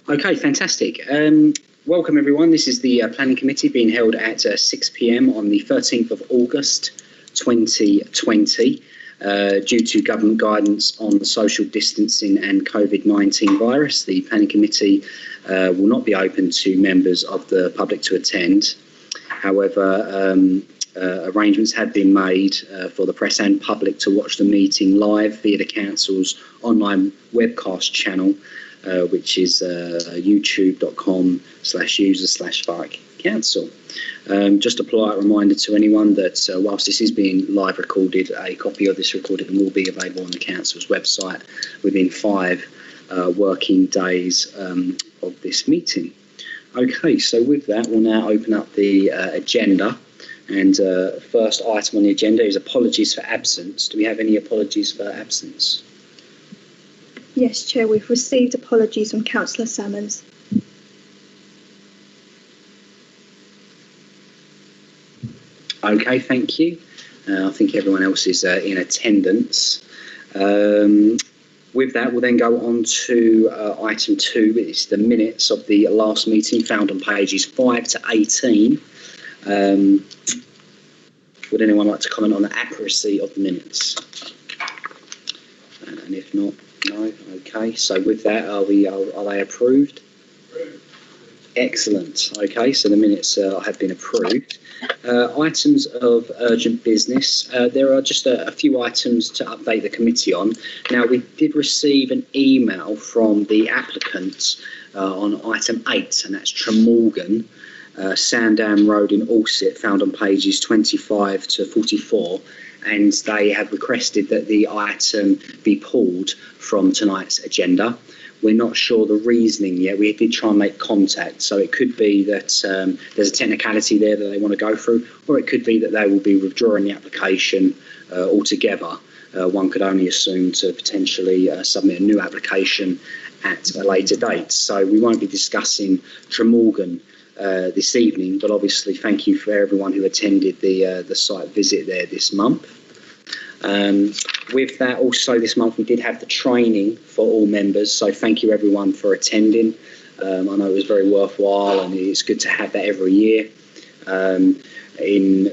Okay, fantastic. Welcome everyone. This is the Planning Committee being held at 6 p.m. on the 13th of August 2020. Due to government guidance on social distancing and COVID-19 virus, the Planning Committee will not be open to members of the public to attend. However, arrangements had been made for the press and public to watch the meeting live via the Council's online webcast channel, which is youtube.com/user/Thurrock Council. Just a polite reminder to anyone that whilst this is being live recorded, a copy of this recording will be available on the Council's website within 5 working days of this meeting. Okay, so with that, we'll now open up the agenda. And first item on the agenda is apologies for absence. Do we have any apologies for absence? Yes, Chair, we've received apologies from Councillor Salmons. Okay, thank you. I think everyone else is in attendance. With that, we'll then go on to item 2, which is the minutes of the last meeting, found on pages 5 to 18. Would anyone like to comment on the accuracy of the minutes? And if not, no. Okay, so with that, are they approved? Excellent. Okay, so the minutes have been approved. Items of urgent business. There are just a few items to update the committee on. Now, we did receive an email from the applicant on item 8, and that's Tremorgan, Sandown Road in Alsip, found on pages 25 to 44. And they have requested that the item be pulled from tonight's agenda. We're not sure the reasoning yet. We did try and make contact, so it could be that there's a technicality there that they want to go through, or it could be that they will be withdrawing the application altogether. One could only assume to potentially submit a new application at a later date. So we won't be discussing Tremorgan this evening, but obviously thank you for everyone who attended the site visit there this month. With that, also this month we did have the training for all members, so thank you everyone for attending. I know it was very worthwhile, and it's good to have that every year. In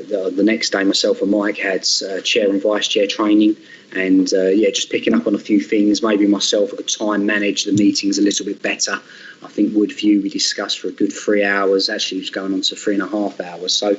the next day, myself and Mike had chair and vice chair training, and just picking up on a few things. Maybe myself I could time manage the meetings a little bit better. I think Woodview we discussed for a good 3 hours. Actually, it was going on to 3.5 hours. So,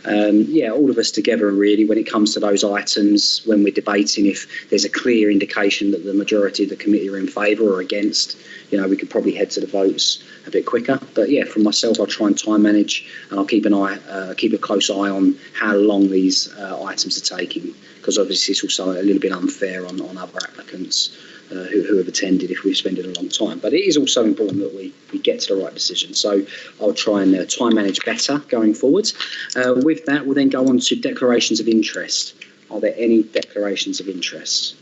all of us together, really, when it comes to those items, when we're debating, if there's a clear indication that the majority of the committee are in favour or against, we could probably head to the votes a bit quicker. But yeah, for myself, I'll try and time manage, and I'll keep a close eye on how long these items are taking, because obviously it's also a little bit unfair on other applicants who have attended if we've spent a long time. But it is also important that we get to the right decision. So I'll try and time manage better going forward. With that, we'll then go on to declarations of interest. Are there any declarations of interest?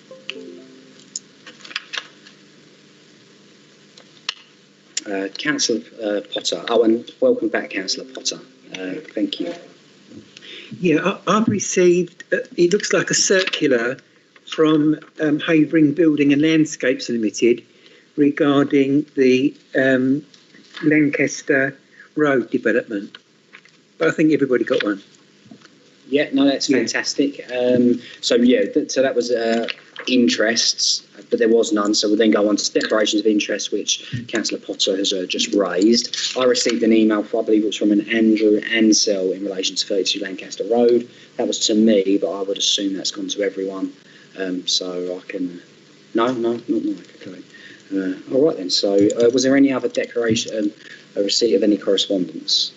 Councillor Potter. Oh, and welcome back, Councillor Potter. Thank you. Yeah, I've received, it looks like a circular from Havering Building and Landscapes Limited regarding the Lancaster Road development. But I think everybody got one. Yeah, no, that's fantastic. So that was interests, but there was none. So we'll then go on to declarations of interest, which Councillor Potter has just raised. I received an email, I believe it was from an Andrew Ansell in relation to 32 Lancaster Road. That was to me, but I would assume that's gone to everyone. So I can... No, not Mike. Okay. All right then. So was there any other declaration, a receipt of any correspondence?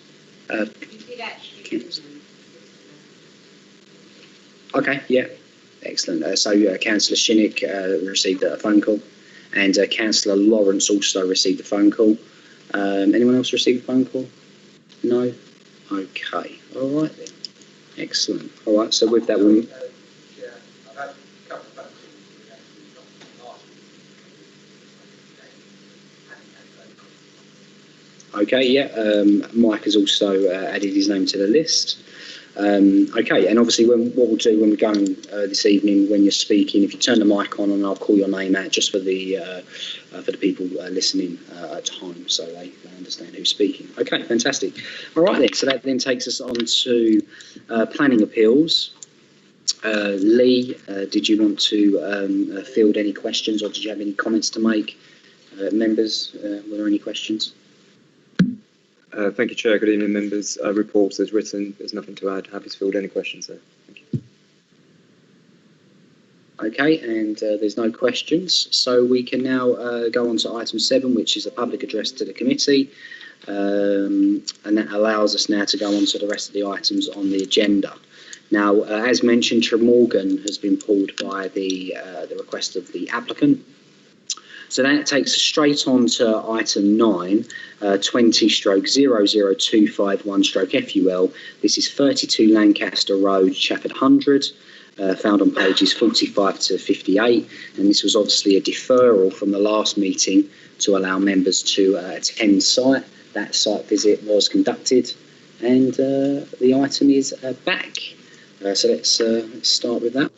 Okay, yeah. Excellent. Councillor Shinnick received a phone call, and Councillor Lawrence also received a phone call. Anyone else receive a phone call? No? Okay. All right then. Excellent. All right, so with that one... Okay, yeah. Mike has also added his name to the list. Okay, and obviously what we'll do when we're going this evening, when you're speaking, if you turn the mic on, and I'll call your name out just for the people listening at home, so they understand who's speaking. Okay, fantastic. All right then, so that then takes us on to planning appeals. Lee, did you want to field any questions, or did you have any comments to make? Members, were there any questions? Thank you, Chair. Good evening, members. Reports as written. There's nothing to add. Happy to field any questions there. Thank you. Okay, and there's no questions. So we can now go on to item 7, which is a public address to the committee. And that allows us now to go on to the rest of the items on the agenda. Now, as mentioned, Tremorgan has been pulled by the request of the applicant. So that takes us straight on to item 9, 20/00251/FUL. This is 32 Lancaster Road, Chafford 100, found on pages 45 to 58. And this was obviously a deferral from the last meeting to allow members to attend site. That site visit was conducted, and the item is back. So let's start with that.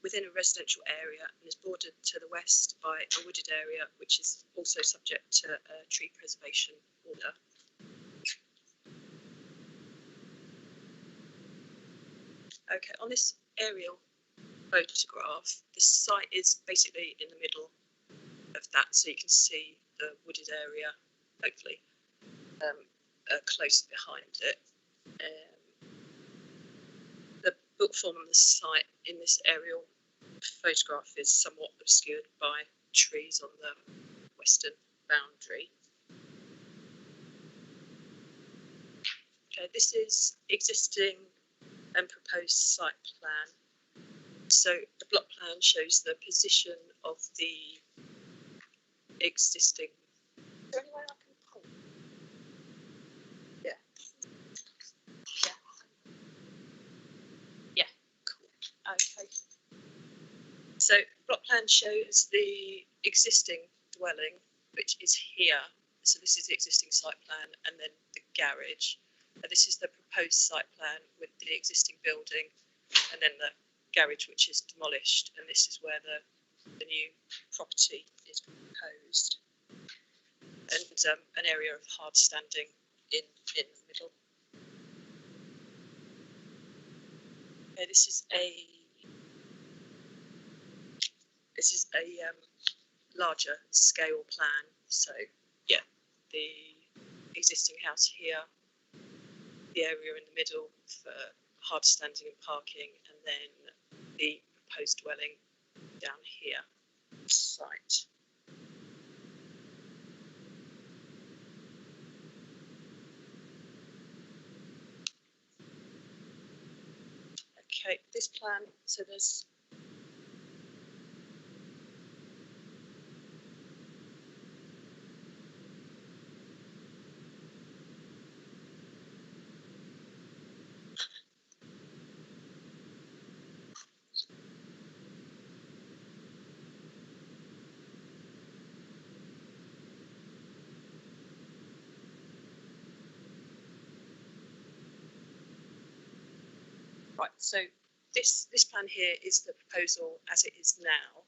Within a residential area and is bordered to the west by a wooded area, which is also subject to a tree preservation order. Okay, on this aerial photograph, the site is basically in the middle of that, so you can see the wooded area, hopefully, close behind it. The book form on the site in this aerial photograph is somewhat obscured by trees on the western boundary. Okay, this is existing and proposed site plan. So the block plan shows the position of the existing. Is there any way I can pull? Yeah. Yeah, cool. Okay. So block plan shows the existing dwelling, which is here. So this is the existing site plan, and then the garage. And this is the proposed site plan with the existing building, and then the garage, which is demolished. And this is where the new property is proposed. And an area of hard standing in the middle. Okay, this is a larger scale plan. So yeah, the existing house here, the area in the middle for hard standing and parking, and then the proposed dwelling down here. Site. Okay, this plan, so there's Right, so this plan here is the proposal as it is now,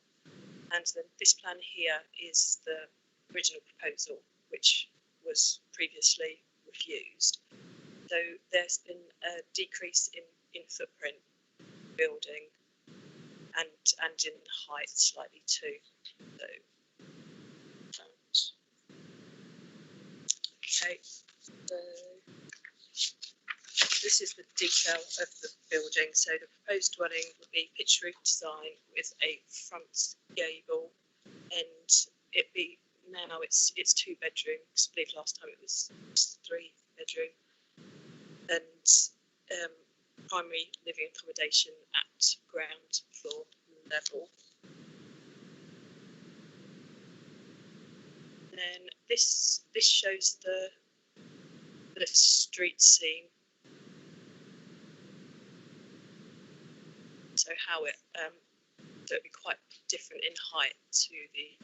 and then this plan here is the original proposal, which was previously refused. So there's been a decrease in footprint, building, and in height slightly too. So, okay, so this is the detail of the building. So the proposed dwelling would be pitch roof design with a front gable, and it be now it's 2 bedrooms. I believe last time it was 3 bedroom, and primary living accommodation at ground floor level. And then this shows the street scene. So how it so it'd be quite different in height to the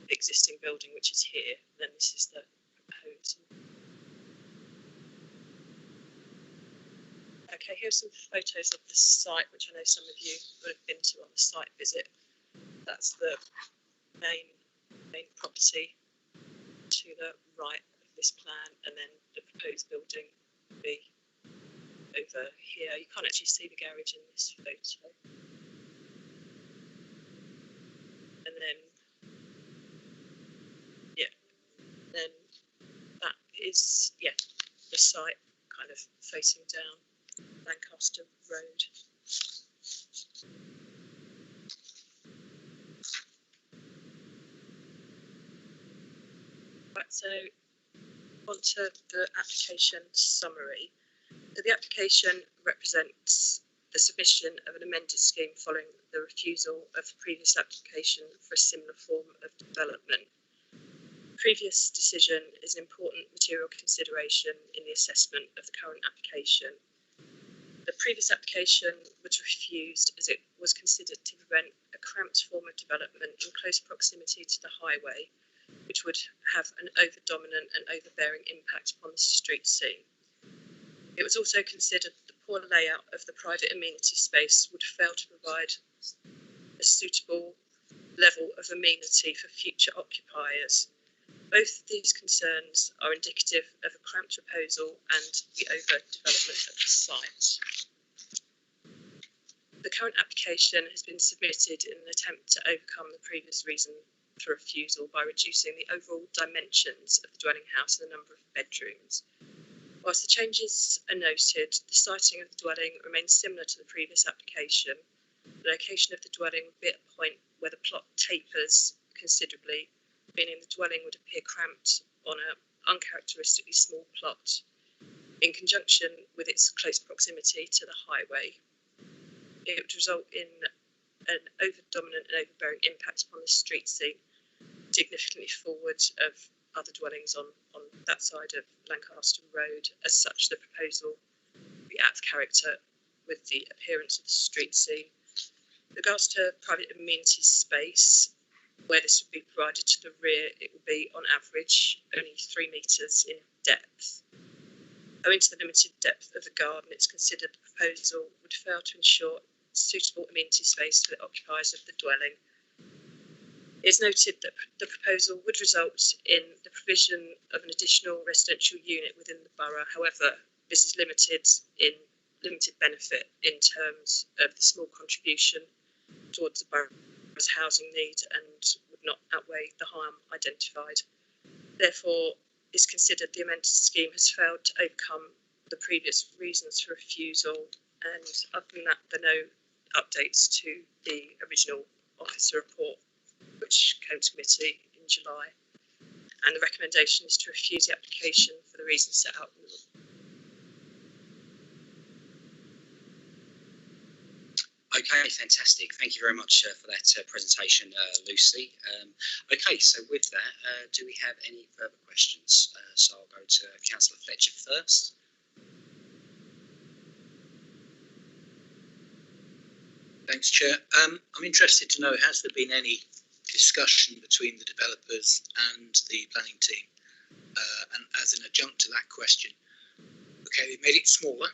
existing building, which is here. And then this is the proposed. Okay, here's some photos of the site, which I know some of you would have been to on the site visit. That's the main property to the right of this plan, and then the proposed building will be over here. You can't actually see the garage in this photo. And then, yeah, then that is, yeah, the site kind of facing down Lancaster Road. Right, so onto the application summary. So the application represents the submission of an amended scheme following the refusal of the previous application for a similar form of development. The previous decision is an important material consideration in the assessment of the current application. The previous application was refused as it was considered to prevent a cramped form of development in close proximity to the highway, which would have an over-dominant and overbearing impact upon the street scene. It was also considered that the poor layout of the private amenity space would fail to provide a suitable level of amenity for future occupiers. Both of these concerns are indicative of a cramped proposal and the overdevelopment of the site. The current application has been submitted in an attempt to overcome the previous reason for refusal by reducing the overall dimensions of the dwelling house and the number of bedrooms. Whilst the changes are noted, the siting of the dwelling remains similar to the previous application. The location of the dwelling would be at a point where the plot tapers considerably, meaning the dwelling would appear cramped on an uncharacteristically small plot, in conjunction with its close proximity to the highway. It would result in an over-dominant and overbearing impact upon the street scene, significantly forward of other dwellings on that side of Lancaster Road. As such, the proposal would be out of character with the appearance of the street scene. With regards to private amenity space, where this would be provided to the rear, it would be on average only 3 metres in depth. Owing to the limited depth of the garden, it's considered the proposal would fail to ensure suitable amenity space for the occupiers of the dwelling. It's noted that the proposal would result in the provision of an additional residential unit within the borough. However, this is limited benefit in terms of the small contribution towards the borough's housing need and would not outweigh the harm identified. Therefore, it's considered the amended scheme has failed to overcome the previous reasons for refusal, and other than that, there are no updates to the original officer report, which came to committee in July. And the recommendation is to refuse the application for the reasons set out in the report. Okay, fantastic. Thank you very much for that presentation, Lucy. Okay, so with that, do we have any further questions? So I'll go to Councillor Fletcher first. Thanks, Chair. I'm interested to know, has there been any discussion between the developers and the planning team? And as an adjunct to that question, okay, they made it smaller,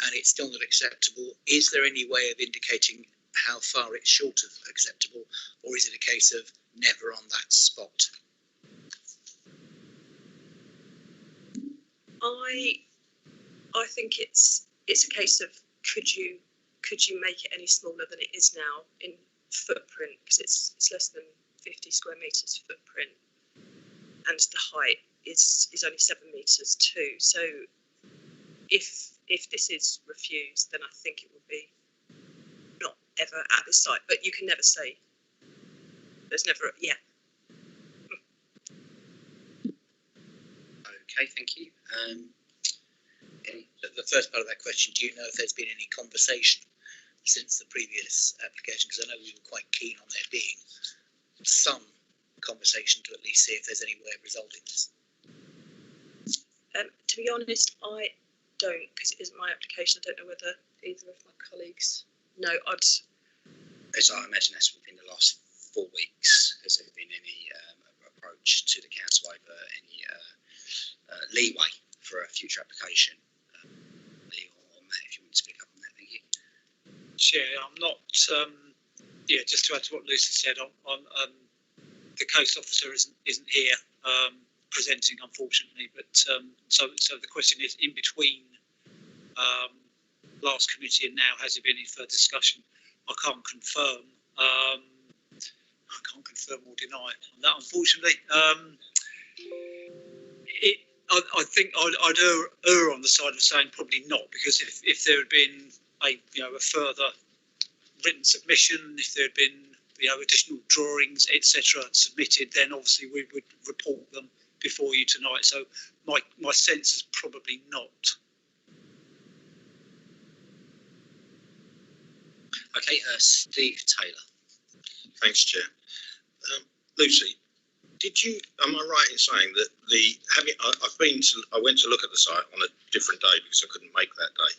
and it's still not acceptable, is there any way of indicating how far it's short of acceptable, or is it a case of never on that spot? I think it's a case of could you make it any smaller than it is now in footprint, because it's less than 50 square metres footprint, and the height is only 7 metres too. So if this is refused, then I think it will be not ever at this site. But you can never say. There's never Okay, thank you. The first part of that question, do you know if there's been any conversation since the previous application? Because I know we were quite keen on there being some conversation to at least see if there's any way of resolving this. To be honest, I don't, because it isn't my application. I don't know whether either of my colleagues know. As I imagine that's within the last 4 weeks. Has there been any approach to the council over any leeway for a future application? Lee or Matt, if you want to speak up on that, thank you. Chair, I'm not. Just to add to what Lucy said, the coast officer isn't here presenting, unfortunately. But so the question is, in between last committee and now, has there been any further discussion? I can't confirm. I can't confirm or deny on that, unfortunately. I think I'd err on the side of saying probably not, because if there had been a further written submission, if there had been additional drawings, etc., submitted, then obviously we would report them before you tonight. So my sense is probably not. Okay, Steve Taylor. Thanks, Chair. Lucy, am I right in saying that I went to look at the site on a different day because I couldn't make that day,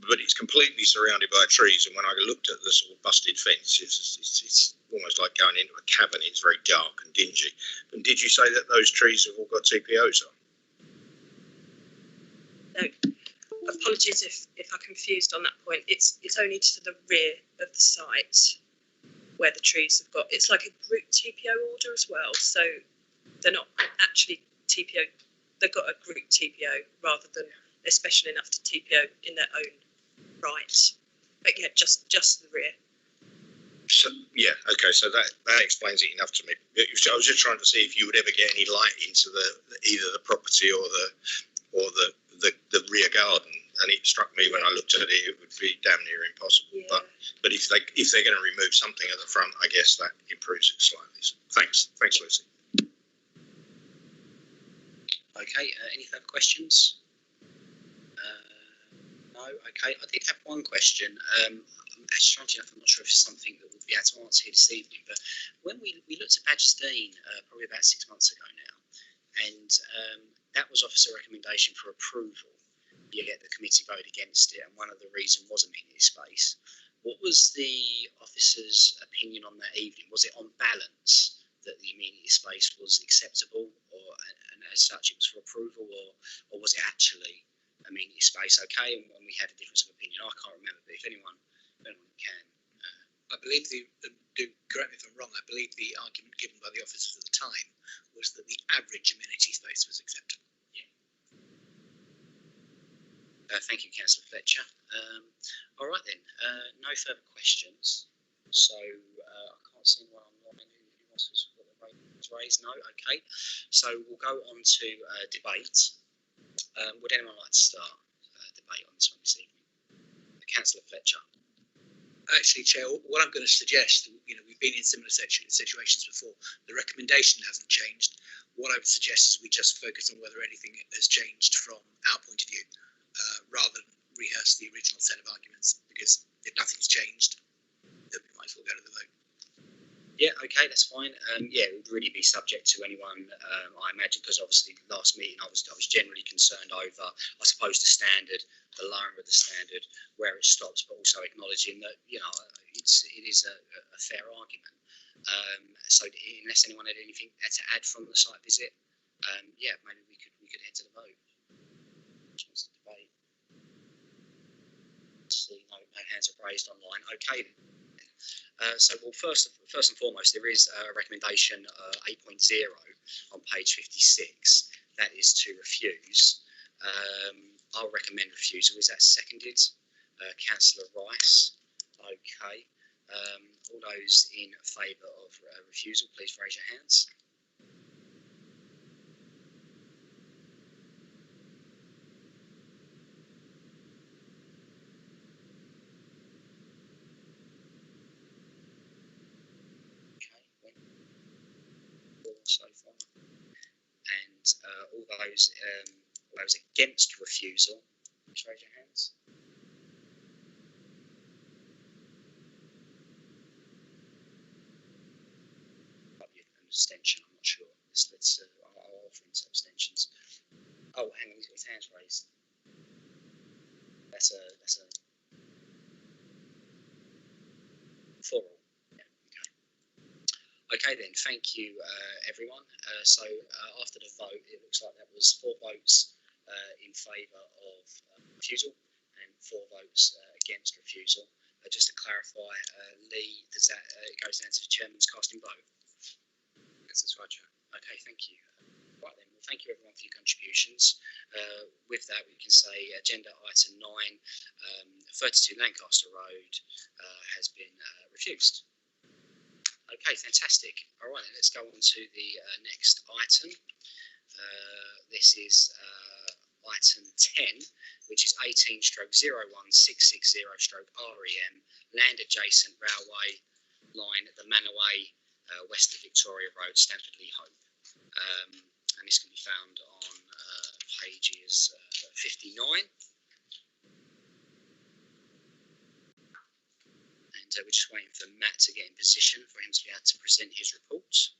but it's completely surrounded by trees, and when I looked at the sort of busted fence, it's almost like going into a cavern. It's very dark and dingy. And did you say that those trees have all got TPOs on? No. Apologies if I confused on that point. It's only to the rear of the site where the trees have got. It's like a group TPO order as well. So they're not actually TPO. They've got a group TPO rather than they're special enough to TPO in their own right. But yeah, just the rear. So, yeah, okay, so that explains it enough to me. I was just trying to see if you would ever get any light into either the property or the rear garden, and it struck me when I looked at it would be damn near impossible. Yeah. But if they're going to remove something at the front, I guess that improves it slightly. So thanks, Lucy. Okay, any further questions? No. Okay, I did have one question. Strangely enough, I'm not sure if it's something that we'll be able to answer here this evening, but when we looked at Badger's Dean probably about 6 months ago now, and that was officer recommendation for approval, yet the committee voted against it, and one of the reasons was amenity space. What was the officer's opinion on that evening? Was it on balance that the amenity space was acceptable, and as such it was for approval, or was it actually amenity space okay, and we had a difference of opinion? I can't remember, but if anyone can. I believe correct me if I'm wrong, I believe the argument given by the officers at the time was that the average amenity space was acceptable. Thank you, Councillor Fletcher. All right then, no further questions. So I can't see anyone online who wants to raise. No, okay. So we'll go on to debate. Would anyone like to start debate on this one this evening? Councillor Fletcher. Actually, Chair, what I'm going to suggest, we've been in similar situations before. The recommendation hasn't changed. What I would suggest is we just focus on whether anything has changed from our point of view, rather than rehearse the original set of arguments, because if nothing's changed, then we might as well go to the vote. Yeah, okay, that's fine. It would really be subject to anyone, I imagine, because obviously last meeting I was generally concerned over, I suppose, the standard, the lowering of the standard, where it stops, but also acknowledging that it is a fair argument. So unless anyone had anything to add from the site visit, maybe we could head to the vote. See, no hands are raised online. Okay. So, well, first and foremost, there is a recommendation 8.0 on page 56. That is to refuse. I'll recommend refusal. Is that seconded? Councillor Rice. Okay. All those in favour of refusal, please raise your hands. So far, and all those against refusal, please raise your hands. Might be an abstention. I'm not sure. I'll offer into abstentions. Oh, hang on, he's got his hands raised. That's a for all. Okay then, thank you everyone. So after the vote, it looks like that was 4 votes in favour of refusal and 4 votes against refusal. Just to clarify, Lee, does that it goes down to the chairman's casting vote? Yes, that's right, Chair. Okay, thank you. Right then, well, thank you everyone for your contributions. With that, we can say agenda item 9, 32 Lancaster Road, has been refused. Okay, fantastic. All right, let's go on to the next item. This is item 10, which is 18/01660/REM, land adjacent railway line at the Manaway, west of Victoria Road, Stamford Lee Hope. And this can be found on pages 59. And we're just waiting for Matt to get in position for him to be able to present his report.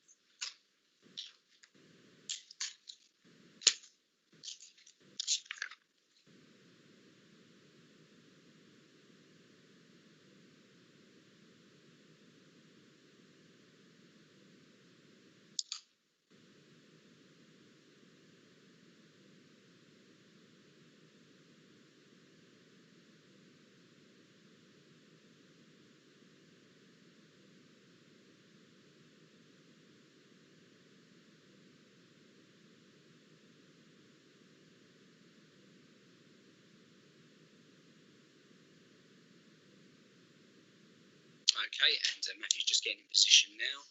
Okay, and Matthew's just getting in position now.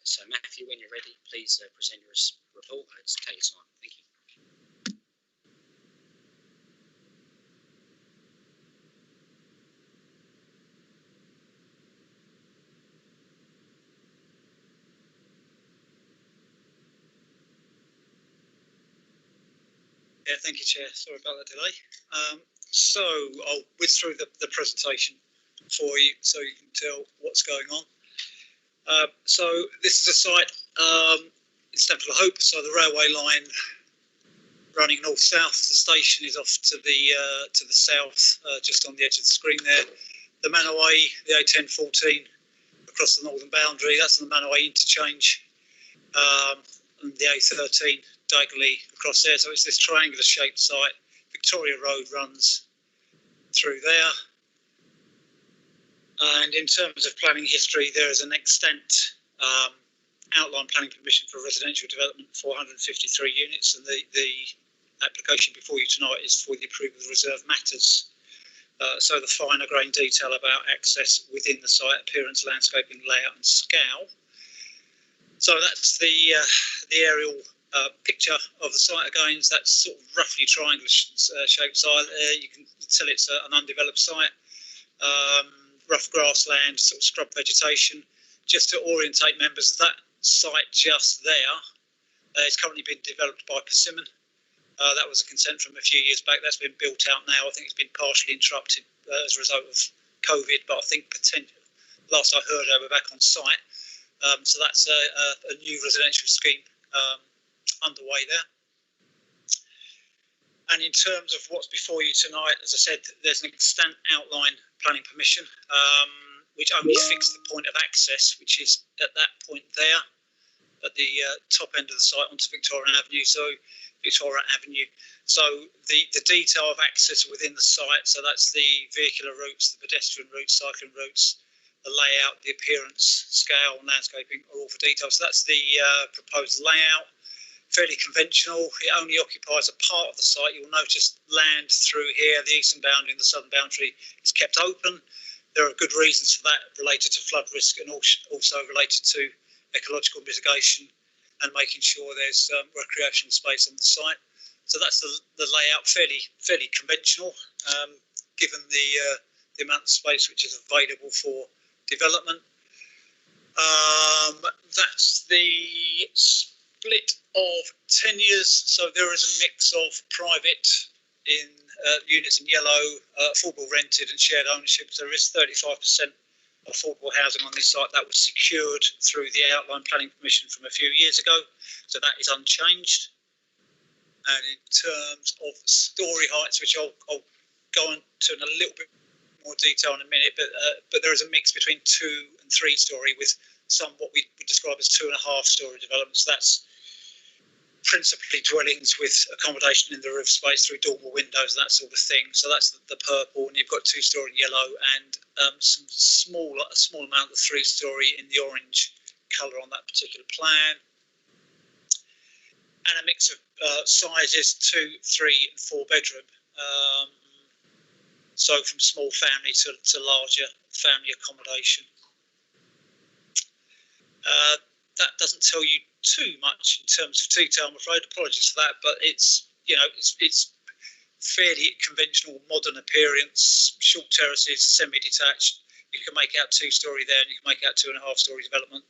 So Matthew, when you're ready, please present your report. Just take your time. Thank you. Yeah, thank you, Chair. Sorry about the delay. So I'll whiz through the presentation for you so you can tell what's going on. So this is a site in Stamford Lee Hope, so the railway line running north-south. The station is off to the south, just on the edge of the screen there. The Manaway, the A1014 across the northern boundary, that's the Manaway interchange, and the A13 diagonally across there. So it's this triangular shaped site. Victoria Road runs through there. And in terms of planning history, there is an extant outline planning permission for residential development, 453 units, and the application before you tonight is for the approval of the reserve matters. So the finer grain detail about access within the site, appearance, landscaping, layout and scale. So that's the aerial picture of the site again. So that's sort of roughly triangular shaped site. You can tell it's an undeveloped site. Rough grassland, sort of scrub vegetation. Just to orientate members, that site just there is currently being developed by Persimmon. That was a consent from a few years back. That's been built out now. I think it's been partially interrupted as a result of COVID, but I think last I heard they were back on site. So that's a new residential scheme underway there. And in terms of what's before you tonight, as I said, there's an extant outline planning permission, which only fixed the point of access, which is at that point there. at the top end of the site onto Victoria Avenue. So the detail of access within the site, so that's the vehicular routes, the pedestrian routes, cycling routes, the layout, the appearance, scale, and landscaping are all for details. So that's the proposed layout. Fairly conventional. It only occupies a part of the site. You'll notice land through here, the eastern boundary and the southern boundary is kept open. There are good reasons for that, related to flood risk and also related to ecological mitigation and making sure there's recreational space on the site. So that's the layout, fairly conventional, given the amount of space which is available for development. That's the split of tenures. So there is a mix of private in units in yellow, affordable rented and shared ownership. There is 35% affordable housing on this site that was secured through the outline planning permission from a few years ago. So that is unchanged. And in terms of story heights, which I'll go into in a little bit more detail in a minute, but there is a mix between 2 and 3 story with some what we would describe as 2.5 story developments. That's principally dwellings with accommodation in the roof space through dormer windows, that sort of thing. So that's the purple, and you've got 2 story in yellow and a small amount of 3 story in the orange colour on that particular plan. And a mix of sizes, 2, 3 and 4 bedroom. So from small family to larger family accommodation. That doesn't tell you too much in terms of detail, I'm afraid. Apologies for that, but it's fairly conventional, modern appearance, short terraces, semi-detached. You can make out 2 story there, and you can make out 2.5 story development.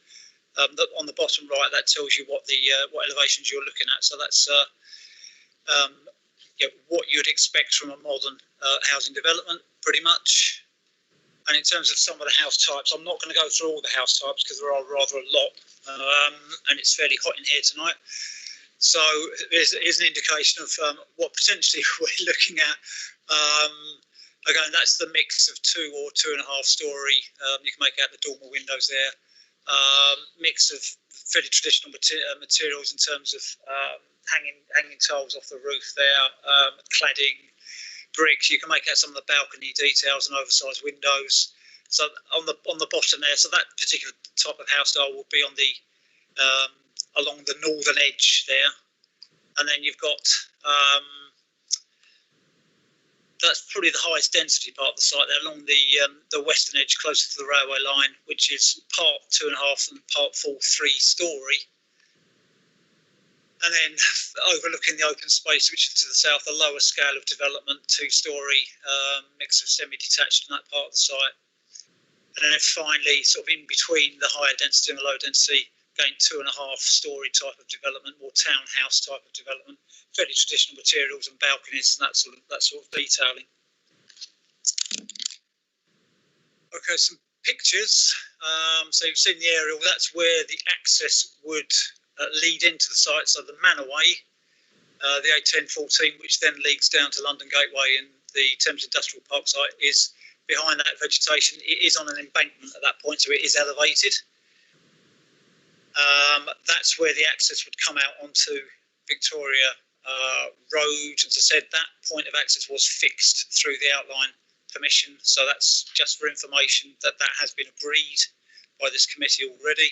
On the bottom right, that tells you what elevations you're looking at. So that's what you'd expect from a modern housing development, pretty much. And in terms of some of the house types, I'm not going to go through all the house types because there are rather a lot, and it's fairly hot in here tonight. So here's an indication of what potentially we're looking at. Again, that's the mix of 2 or 2.5 story. You can make out the dormer windows there. Mix of fairly traditional materials in terms of hanging tiles off the roof there, cladding, bricks. You can make out some of the balcony details and oversized windows. So on the bottom there, so that particular type of house style will be on the along the northern edge there, and then you've got that's probably the highest density part of the site there, along the western edge, closer to the railway line, which is part 2.5 and part 3 story. And then overlooking the open space, which is to the south, a lower scale of development, 2 story, mix of semi-detached in that part of the site. And then finally, sort of in between the higher density and the low density, again 2.5 story type of development, more townhouse type of development, fairly traditional materials and balconies and that sort of detailing. Okay, some pictures. So you've seen the aerial. That's where the access would lead into the site. So the Manorway, the A1014, which then leads down to London Gateway and the Thames Industrial Park site, is behind that vegetation. It is on an embankment at that point, so it is elevated. That's where the access would come out onto Victoria Road. As I said, that point of access was fixed through the outline permission, so that's just for information that has been agreed by this committee already.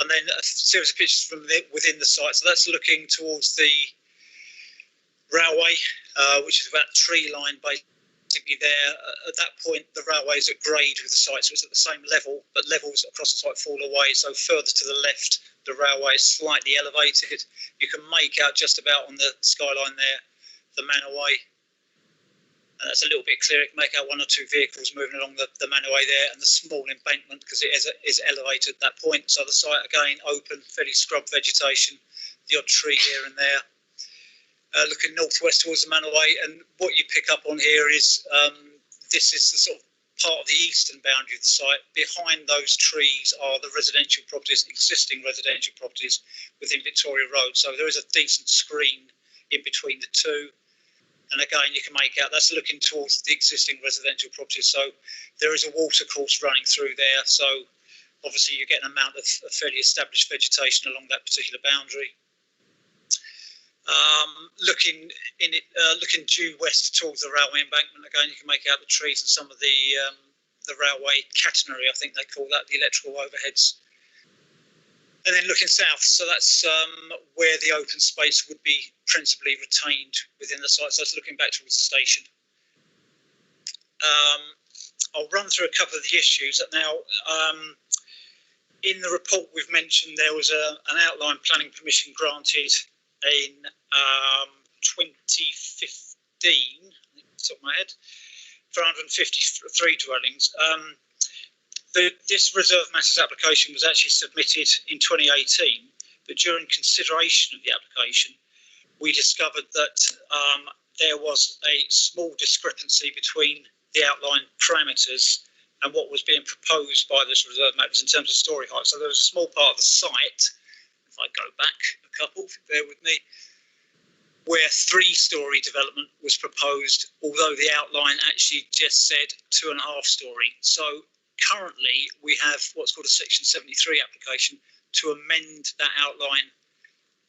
And then a series of pictures from within the site. So that's looking towards the railway, which is about the tree line basically there. At that point, the railway is at grade with the site, so it's at the same level, but levels across the site fall away. So further to the left, the railway is slightly elevated. You can make out just about on the skyline there, the Manorway. And that's a little bit clearer. You can make out 1 or 2 vehicles moving along the Manorway there, and the small embankment because it is elevated at that point. So the site again open, fairly scrub vegetation, the odd tree here and there. Looking northwest towards the Manorway, and what you pick up on here is this is the sort of part of the eastern boundary of the site. Behind those trees are the residential properties, existing residential properties within Victoria Road. So there is a decent screen in between the two. And again, you can make out that's looking towards the existing residential properties. So there is a water course running through there. So obviously you get an amount of fairly established vegetation along that particular boundary. Looking due west towards the railway embankment, again you can make out the trees and some of the railway catenary, I think they call that, the electrical overheads. And then looking south, so that's where the open space would be principally retained within the site. So it's looking back towards the station. I'll run through a couple of the issues. Now, in the report we've mentioned there was an outline planning permission granted in 2015, I think off the top of my head, for 153 dwellings. This reserve matters application was actually submitted in 2018, but during consideration of the application, we discovered that there was a small discrepancy between the outline parameters and what was being proposed by this reserve matters in terms of story height. So there was a small part of the site, if I go back a couple, if you bear with me, where 3-storey development was proposed, although the outline actually just said 2.5-storey. So currently we have what's called a Section 73 application to amend that outline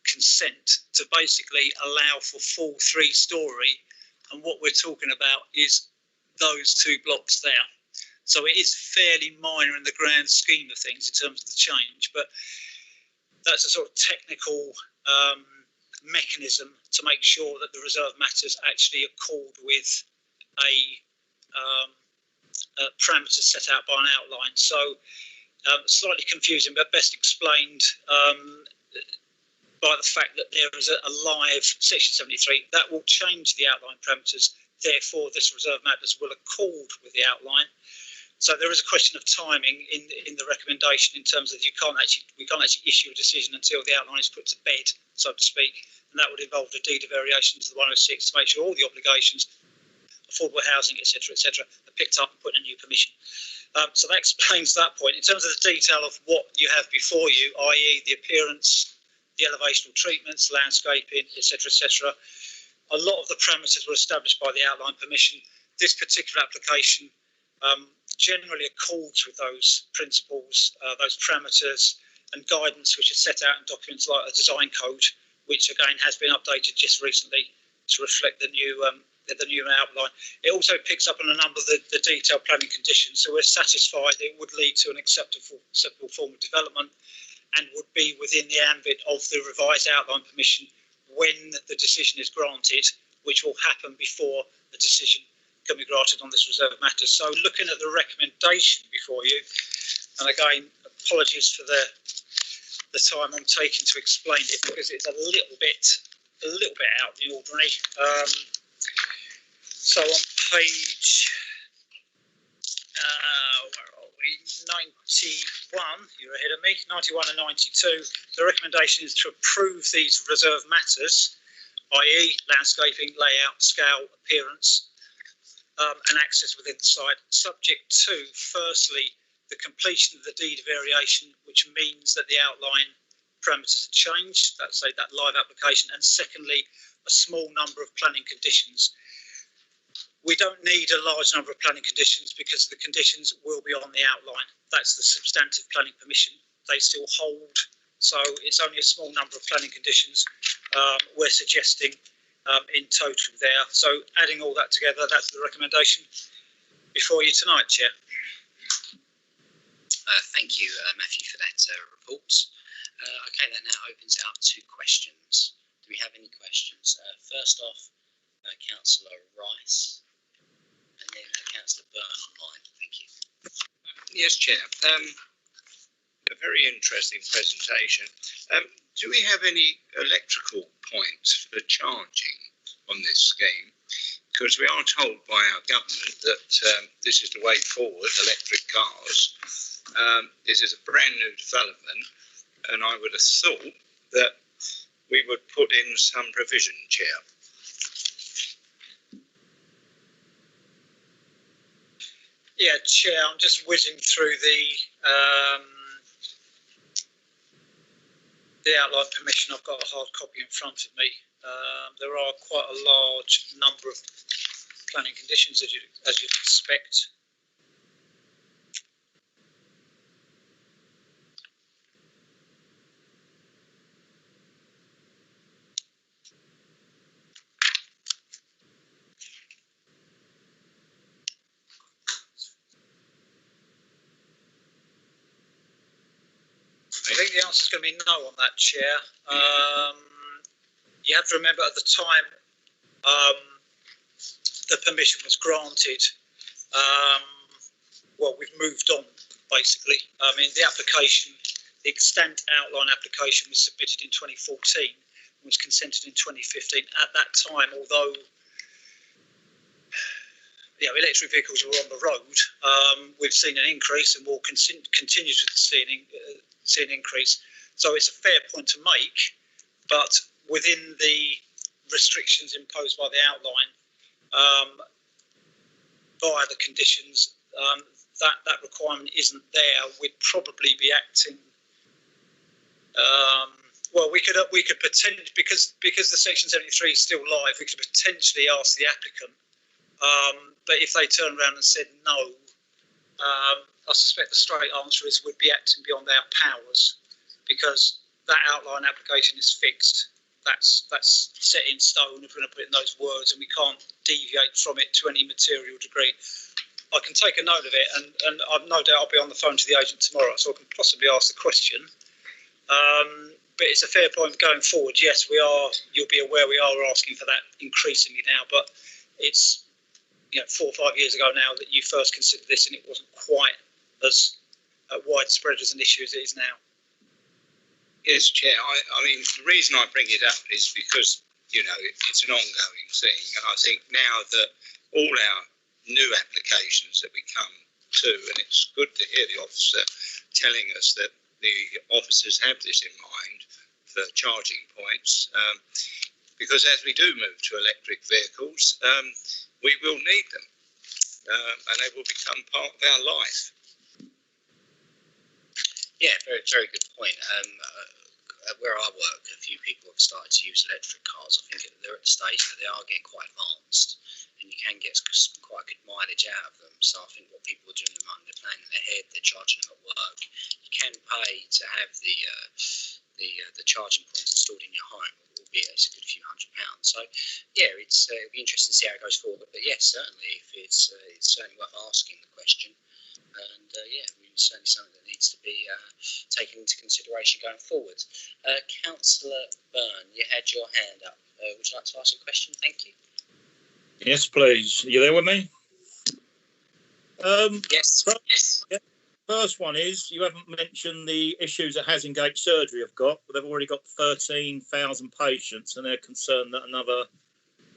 consent to basically allow for full 3-storey, and what we're talking about is those 2 blocks there. So it is fairly minor in the grand scheme of things in terms of the change, but that's a sort of technical mechanism to make sure that the reserve matters actually accord with a parameters set out by an outline. So slightly confusing, but best explained by the fact that there is a live Section 73 that will change the outline parameters. Therefore, this reserve matters will accord with the outline. So there is a question of timing in the recommendation in terms of we can't actually issue a decision until the outline is put to bed, so to speak, and that would involve a deed of variation to the 106 to make sure all the obligations, affordable housing, etc., are picked up and put in a new permission. So that explains that point. In terms of the detail of what you have before you, i.e. the appearance, the elevational treatments, landscaping, etc., a lot of the parameters were established by the outline permission. This particular application generally accords with those principles, those parameters and guidance which are set out in documents like a design code, which again has been updated just recently to reflect the new outline. It also picks up on a number of the detailed planning conditions, so we're satisfied it would lead to an acceptable form of development and would be within the ambit of the revised outline permission when the decision is granted, which will happen before a decision can be granted on this reserve matter. So looking at the recommendation before you, and again, apologies for the time I'm taking to explain it because it's a little bit out of the ordinary. So on page, where are we? 91, you're ahead of me, 91 and 92. The recommendation is to approve these reserve matters, i.e. landscaping, layout, scale, appearance, and access within the site, subject to, firstly, the completion of the deed of variation, which means that the outline parameters are changed, that's that live application, and secondly, a small number of planning conditions. We don't need a large number of planning conditions because the conditions will be on the outline. That's the substantive planning permission. They still hold, so it's only a small number of planning conditions we're suggesting in total there. So adding all that together, that's the recommendation before you tonight, Chair. Thank you, Matthew, for that report. Okay, that now opens it up to questions. Do we have any questions? First off, Councillor Rice, and then Councillor Byrne online. Thank you. Yes, Chair. A very interesting presentation. Do we have any electrical points for charging on this scheme? Because we are told by our government that this is the way forward, electric cars. This is a brand new development, and I would have thought that we would put in some provision, Chair. Yeah, Chair, I'm just whizzing through the outline permission. I've got a hard copy in front of me. There are quite a large number of planning conditions, as you'd expect. I think the answer is going to be no on that, Chair. You have to remember at the time the permission was granted, well, we've moved on, basically. I mean, the application, the extant outline application was submitted in 2014 and was consented in 2015. At that time, although electric vehicles were on the road, we've seen an increase and will continue to see an increase. So it's a fair point to make, but within the restrictions imposed by the outline, via the conditions, that requirement isn't there. We'd probably be acting. Well, we could potentially, because the Section 73 is still live, we could potentially ask the applicant. But if they turn around and said no, I suspect the straight answer is we'd be acting beyond our powers, because that outline application is fixed. That's set in stone, if we're going to put it in those words, and we can't deviate from it to any material degree. I can take a note of it, and I've no doubt I'll be on the phone to the agent tomorrow, so I can possibly ask the question. But it's a fair point going forward. Yes, we are. You'll be aware we are asking for that increasingly now, but it's 4 or 5 years ago now that you first considered this, and it wasn't quite as widespread as an issue as it is now. Yes, Chair. I mean, the reason I bring it up is because, it's an ongoing thing. And I think now that all our new applications that we come to, and it's good to hear the officer telling us that the officers have this in mind for charging points, because as we do move to electric vehicles, we will need them, and they will become part of our life. Yeah, very, very good point. Where I work, a few people have started to use electric cars. I think they're at the stage where they are getting quite advanced, and you can get quite good mileage out of them. So I think what people are doing at the moment, they're planning ahead, they're charging them at work. You can pay to have the charging point installed in your home, albeit it's a good few £100. So yeah, it'll be interesting to see how it goes forward. But yes, certainly, if it's certainly worth asking the question. And certainly something that needs to be taken into consideration going forward. Councillor Byrne, you had your hand up. Would you like to ask a question? Thank you. Yes, please. Are you there with me? Yes. First one is, you haven't mentioned the issues that Hasingate Surgery have got, but they've already got 13,000 patients, and they're concerned that another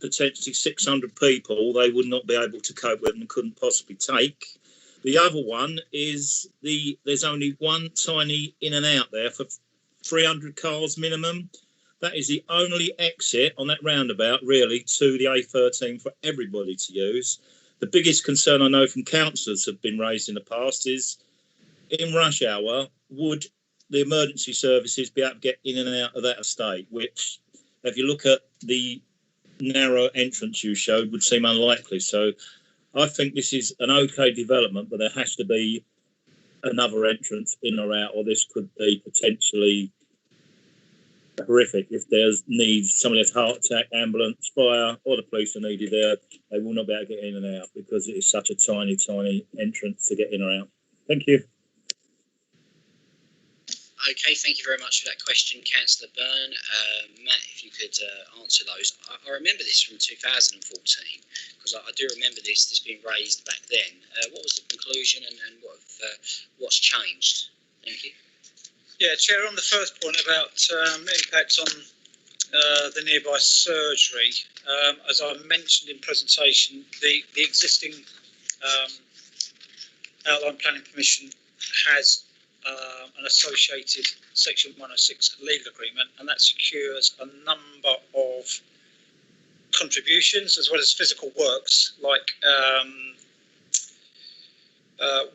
potentially 600 people they would not be able to cope with and couldn't possibly take. The other one is there's only one tiny in and out there for 300 cars minimum. That is the only exit on that roundabout, really, to the A13 for everybody to use. The biggest concern I know from councillors have been raised in the past is, in rush hour, would the emergency services be able to get in and out of that estate, which, if you look at the narrow entrance you showed, would seem unlikely. So I think this is an okay development, but there has to be another entrance in or out, or this could be potentially horrific. If there's needs, somebody has heart attack, ambulance, fire, or the police are needed there, they will not be able to get in and out because it is such a tiny, tiny entrance to get in or out. Thank you. Okay, thank you very much for that question, Councillor Byrne. Matt, if you could answer those. I remember this from 2014, because I do remember this being raised back then. What was the conclusion and what's changed? Thank you. Yeah, Chair, on the first point about impacts on the nearby surgery, as I mentioned in presentation, the existing outline planning permission has an associated Section 106 legal agreement, and that secures a number of contributions as well as physical works, like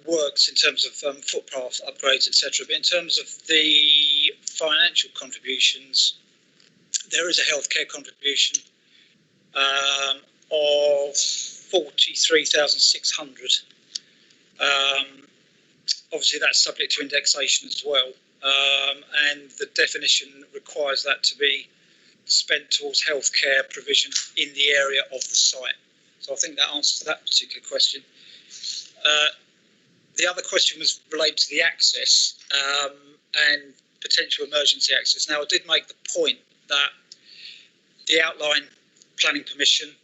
works in terms of footpath upgrades, etc. But in terms of the financial contributions, there is a healthcare contribution of 43,600. Obviously, that's subject to indexation as well, and the definition requires that to be spent towards healthcare provision in the area of the site. So I think that answers that particular question. The other question was related to the access, and potential emergency access. Now, I did make the point that the outline planning permission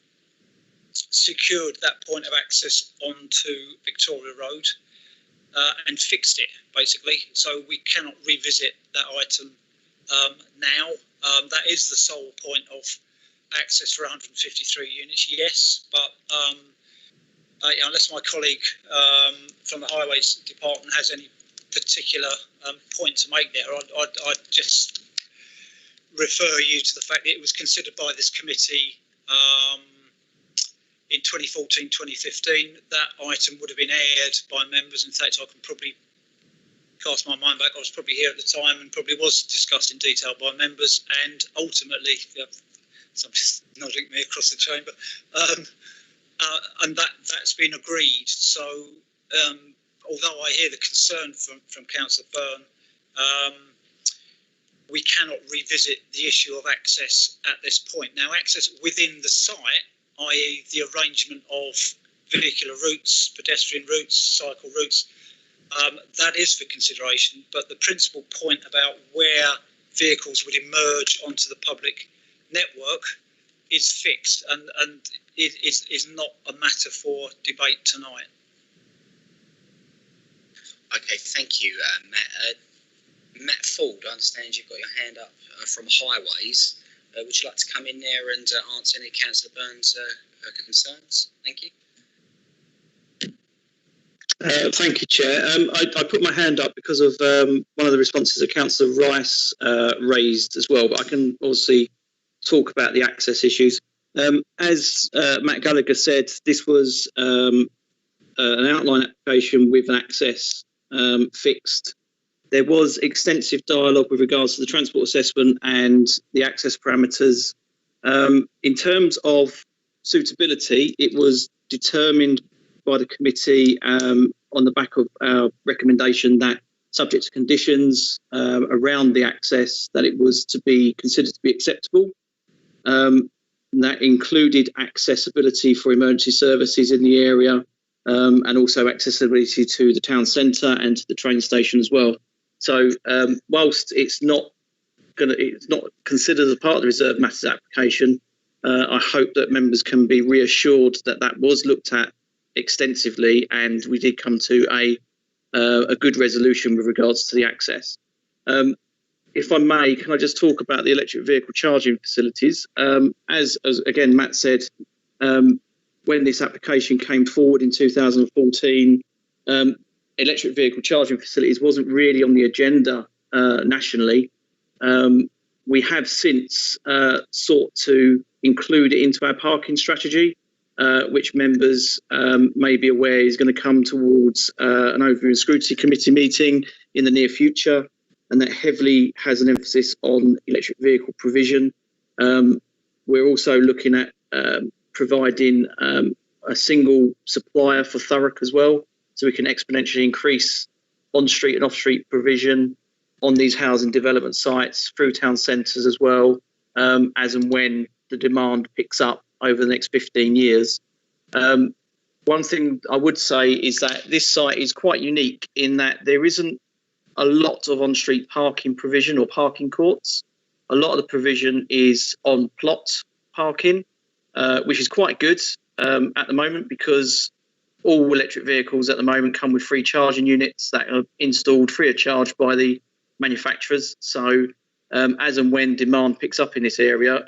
secured that point of access onto Victoria Road and fixed it, basically. So we cannot revisit that item now. That is the sole point of access for 153 units, yes, but unless my colleague from the Highways Department has any particular point to make there, I'd just refer you to the fact that it was considered by this committee in 2014-2015. That item would have been aired by members. In fact, I can probably cast my mind back. I was probably here at the time and probably was discussed in detail by members. And ultimately, somebody's nodding me across the chamber, and that's been agreed. So, although I hear the concern from Councillor Byrne, we cannot revisit the issue of access at this point. Now, access within the site, i.e. the arrangement of vehicular routes, pedestrian routes, cycle routes, that is for consideration, but the principal point about where vehicles would emerge onto the public network is fixed and it is not a matter for debate tonight. Okay, thank you, Matt. Matt Ford, I understand you've got your hand up from Highways. Would you like to come in there and answer any of Councillor Byrne's concerns? Thank you. Thank you, Chair. I put my hand up because of one of the responses that Councillor Rice raised as well, but I can obviously talk about the access issues. As Matt Gallagher said, this was an outline application with an access fixed. There was extensive dialogue with regards to the transport assessment and the access parameters. In terms of suitability, it was determined by the committee on the back of our recommendation that subject to conditions around the access, that it was to be considered to be acceptable. That included accessibility for emergency services in the area and also accessibility to the town centre and to the train station as well. So whilst it's not considered as part of the reserved matters application, I hope that members can be reassured that that was looked at extensively and we did come to a good resolution with regards to the access. If I may, can I just talk about the electric vehicle charging facilities? As again, Matt said, when this application came forward in 2014, electric vehicle charging facilities wasn't really on the agenda nationally. We have since sought to include it into our parking strategy, which members may be aware is going to come towards an overview and scrutiny committee meeting in the near future, and that heavily has an emphasis on electric vehicle provision. We're also looking at providing a single supplier for Thurrock as well, so we can exponentially increase on-street and off-street provision on these housing development sites through town centres as well, as and when the demand picks up over the next 15 years. One thing I would say is that this site is quite unique in that there isn't a lot of on-street parking provision or parking courts. A lot of the provision is on plot parking, which is quite good at the moment because all electric vehicles at the moment come with free charging units that are installed free of charge by the manufacturers. So as and when demand picks up in this area,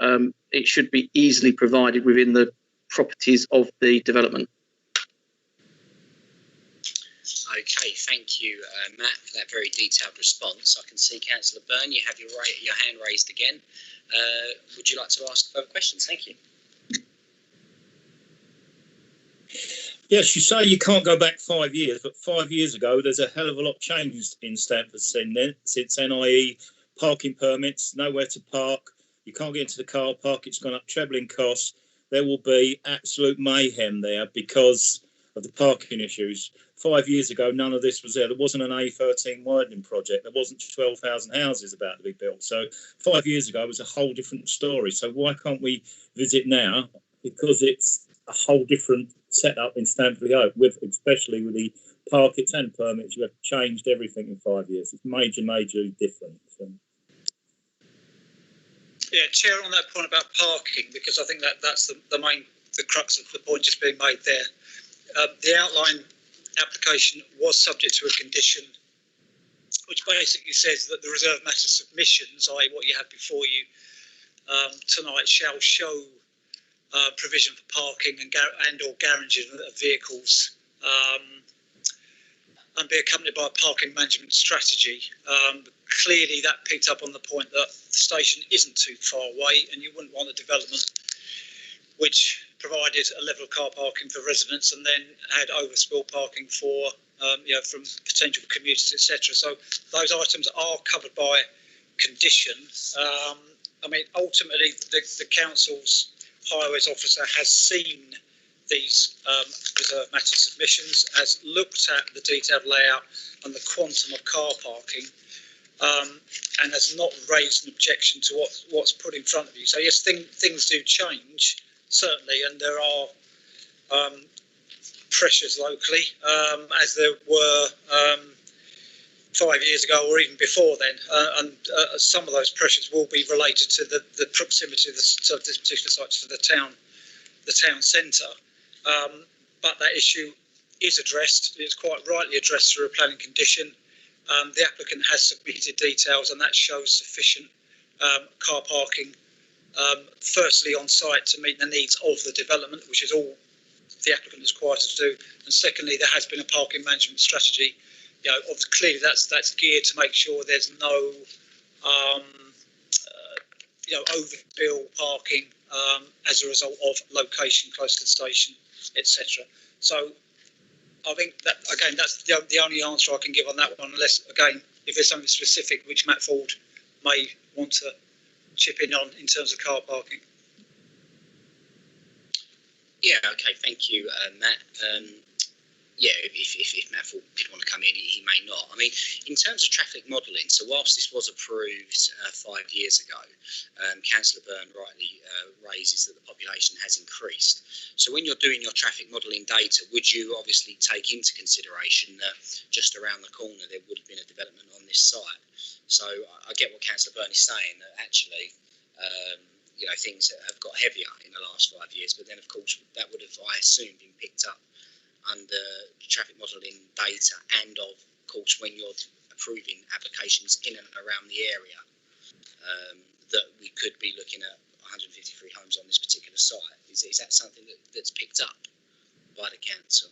it should be easily provided within the properties of the development. Okay, thank you, Matt, for that very detailed response. I can see Councillor Byrne, you have your hand raised again. Would you like to ask further questions? Thank you. Yes, you say you can't go back 5 years, but 5 years ago, there's a hell of a lot changed in Stamford since NIE, parking permits, nowhere to park. You can't get into the car park. It's gone up treble in costs. There will be absolute mayhem there because of the parking issues. 5 years ago, none of this was there. There wasn't an A13 widening project. There wasn't 12,000 houses about to be built. So 5 years ago, it was a whole different story. So why can't we visit now? Because it's a whole different setup in Stamford, especially with the parkings and permits, you have changed everything in 5 years. It's majorly different. So. Yeah, Chair, on that point about parking, because I think that's the crux of the point just being made there. The outline application was subject to a condition which basically says that the reserved matter submissions, i.e. what you have before you tonight, shall show provision for parking and or garaging of vehicles and be accompanied by a parking management strategy. Clearly that picked up on the point that the station isn't too far away and you wouldn't want a development which provided a level of car parking for residents and then had overspill parking for from potential commuters, etc. So those items are covered by condition. Ultimately the council's highways officer has seen these reserved matter submissions, has looked at the detailed layout and the quantum of car parking, and has not raised an objection to what's put in front of you. So yes, things do change, certainly, and there are pressures locally, as there were 5 years ago or even before then, and some of those pressures will be related to the proximity of this particular site to the town centre. But that issue is addressed. It's quite rightly addressed through a planning condition. The applicant has submitted details and that shows sufficient car parking, firstly on site to meet the needs of the development, which is all the applicant is required to do, and secondly there has been a parking management strategy. Clearly that's geared to make sure there's no overbill parking as a result of location close to the station, etc. So I think that, again, that's the only answer I can give on that one, unless, again, if there's something specific which Matt Ford may want to chip in on in terms of car parking. Yeah, okay, thank you, Matt. If Matt Ford did want to come in, he may not. I mean, in terms of traffic modelling, so whilst this was approved 5 years ago, Councillor Byrne rightly raises that the population has increased. So when you're doing your traffic modelling data, would you obviously take into consideration that just around the corner there would have been a development on this site? So I get what Councillor Byrne is saying, that actually things have got heavier in the last 5 years, but then of course that would have, I assume, been picked up under traffic modelling data, and of course when you're approving applications in and around the area, that we could be looking at 153 homes on this particular site. Is that something that's picked up by the council?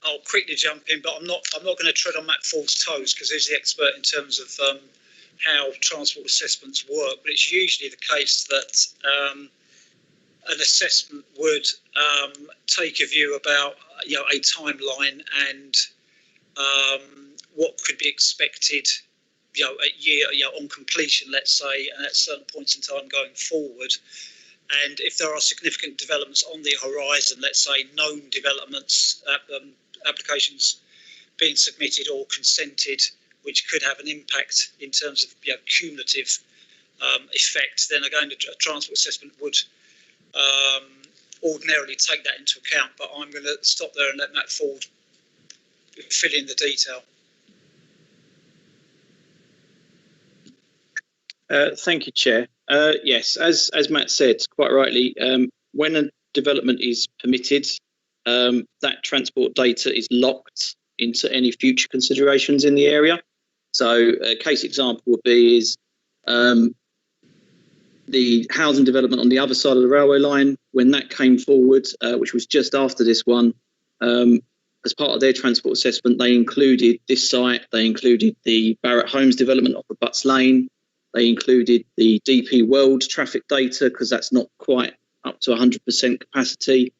I'll quickly jump in, but I'm not going to tread on Matt Ford's toes because he's the expert in terms of how transport assessments work. But it's usually the case that an assessment would take a view about a timeline and what could be expected a year on completion, let's say, and at certain points in time going forward. And if there are significant developments on the horizon, let's say known developments, applications being submitted or consented, which could have an impact in terms of cumulative effect, then again a transport assessment would ordinarily take that into account. But I'm going to stop there and let Matt Ford fill in the detail. Thank you, Chair. Yes, as Matt said quite rightly, when a development is permitted, that transport data is locked into any future considerations in the area. So a case example would be the housing development on the other side of the railway line. When that came forward, which was just after this one, as part of their transport assessment, they included this site, they included the Barrett Homes development off of Butts Lane, they included the DP World traffic data because that's not quite up to 100% capacity.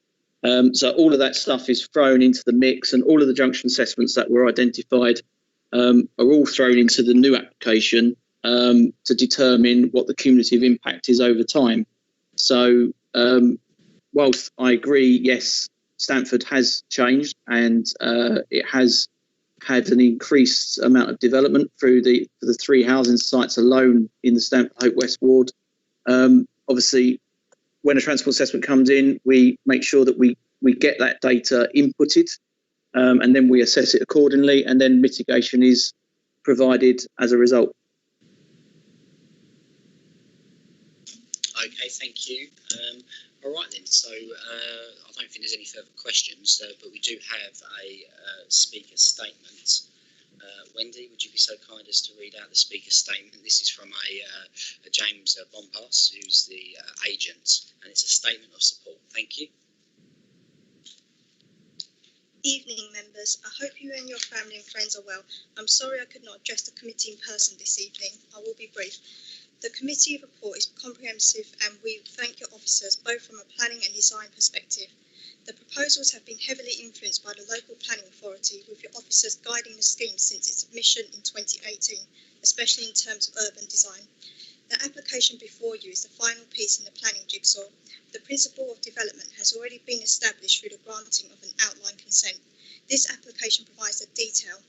So all of that stuff is thrown into the mix, and all of the junction assessments that were identified are all thrown into the new application to determine what the cumulative impact is over time. So whilst I agree, yes, Stamford has changed and it has had an increased amount of development for the three housing sites alone in the Stamford Hope West ward. Obviously, when a transport assessment comes in, we make sure that we get that data inputted and then we assess it accordingly, and then mitigation is provided as a result. Okay, thank you. All right then, so I don't think there's any further questions, but we do have a speaker statement. Wendy, would you be so kind as to read out the speaker statement? This is from a James Bompas, who's the agent, and it's a statement of support. Thank you. Evening, members. I hope you and your family and friends are well. I'm sorry I could not address the committee in person this evening. I will be brief. The committee report is comprehensive and we thank your officers both from a planning and design perspective. The proposals have been heavily influenced by the local planning authority, with your officers guiding the scheme since its submission in 2018, especially in terms of urban design. The application before you is the final piece in the planning jigsaw. The principle of development has already been established through the granting of an outline consent. This application provides the detail,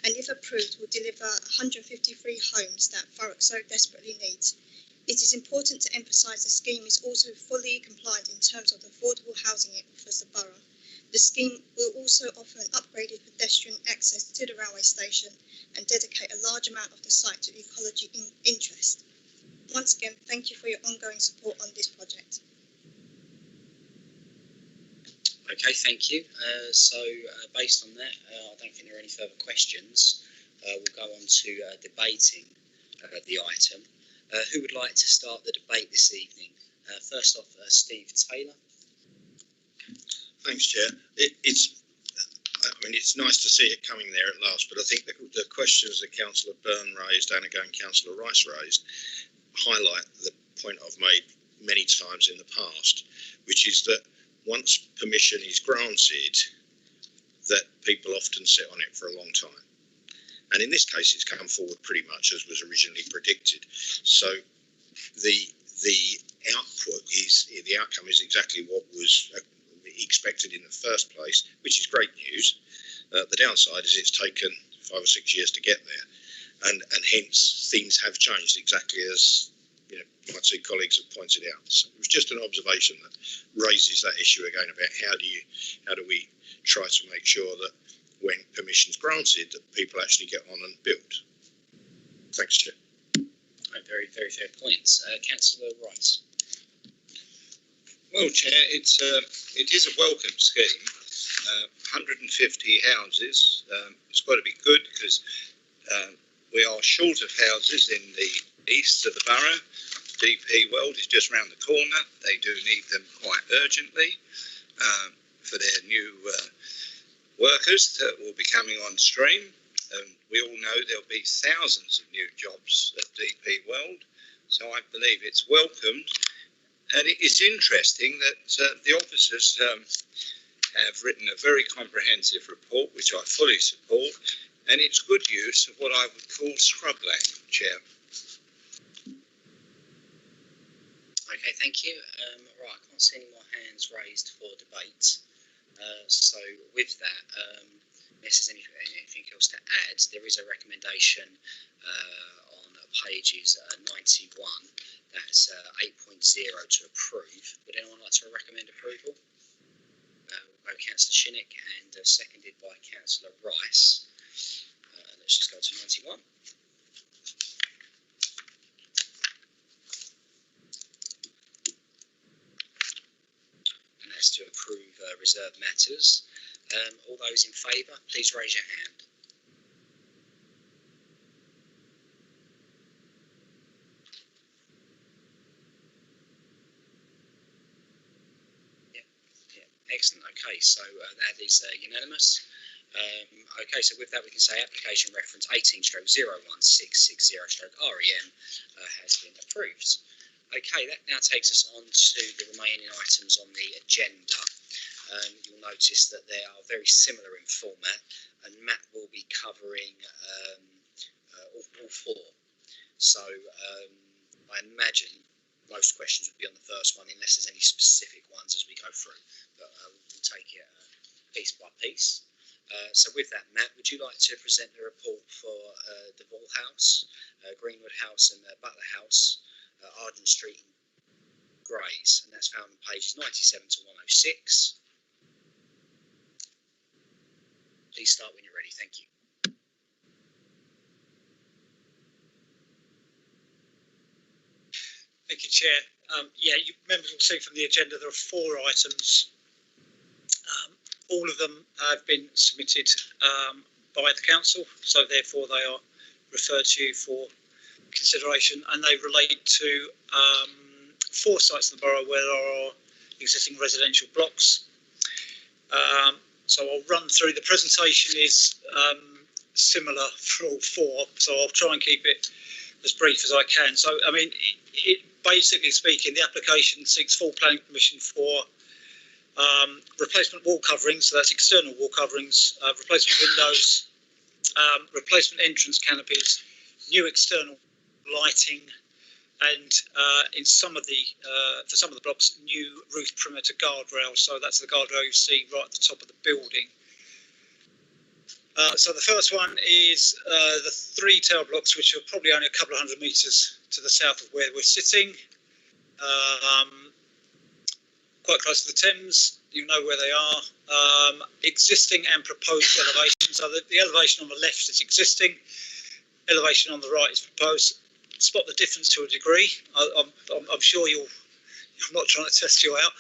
and if approved will deliver 153 homes that Thurrock so desperately needs. It is important to emphasise the scheme is also fully compliant in terms of the affordable housing it offers the borough. The scheme will also offer an upgraded pedestrian access to the railway station and dedicate a large amount of the site to ecology interest. Once again, thank you for your ongoing support on this project. Okay, thank you. Based on that, I don't think there are any further questions. We'll go on to debating the item. Who would like to start the debate this evening? First off, Steve Taylor. Thanks, Chair. It's nice to see it coming there at last, but I think the questions that Councillor Byrne raised and again Councillor Rice raised highlight the point I've made many times in the past, which is that once permission is granted, that people often sit on it for a long time. And in this case, it's come forward pretty much as was originally predicted. So the outcome is exactly what was expected in the first place, which is great news. The downside is it's taken 5 or 6 years to get there, and hence things have changed exactly as my two colleagues have pointed out. So it was just an observation that raises that issue again about how do we try to make sure that when permission's granted that people actually get on and build. Thanks, Chair. Very, very fair points. Councillor Rice. Well, Chair, it is a welcome scheme. 150 houses. It's got to be good because we are short of houses in the east of the borough. DP World is just round the corner. They do need them quite urgently for their new workers that will be coming on stream. We all know there'll be thousands of new jobs at DP World, so I believe it's welcomed. And it's interesting that the officers have written a very comprehensive report, which I fully support, and it's good use of what I would call scrubland, Chair. Okay, thank you. Right, I can't see any more hands raised for debate. So with that, unless there's anything else to add, there is a recommendation on pages 91. That's 8.0 to approve. Would anyone like to recommend approval? By Councillor Shinnick and seconded by Councillor Rice. Let's just go to 91. To approve reserved matters. All those in favour, please raise your hand. Yeah, excellent. Okay, so that is unanimous. Okay, so with that we can say application reference 18/01660/REM has been approved. Okay, that now takes us on to the remaining items on the agenda. You'll notice that they are very similar in format, and Matt will be covering all four. So I imagine most questions will be on the first one, unless there's any specific ones as we go through. But we'll take it piece by piece. So with that, Matt, would you like to present the report for the Ball House, Greenwood House and Butler House, Arden Street and Grays, and that's found on pages 97 to 106. please start when you're ready. Thank you. Thank you, Chair. You members will see from the agenda there are 4 items. All of them have been submitted by the council, so therefore they are referred to you for consideration, and they relate to 4 sites in the borough where there are existing residential blocks. So I'll run through. The presentation is similar for all 4, so I'll try and keep it as brief as I can. So, I mean, basically speaking, the application seeks full planning permission for replacement wall coverings, so that's external wall coverings, replacement windows, replacement entrance canopies, new external lighting, and in some of the for some of the blocks, new roof perimeter guardrails. So that's the guardrail you see right at the top of the building. So the first one is the 3 tower blocks, which are probably only a couple of 100 metres to the south of where we're sitting, quite close to the Thames. You know where they are. Existing and proposed elevation. So the elevation on the left is existing. Elevation on the right is proposed. Spot the difference to a degree. I'm sure you'll. I'm not trying to test you out.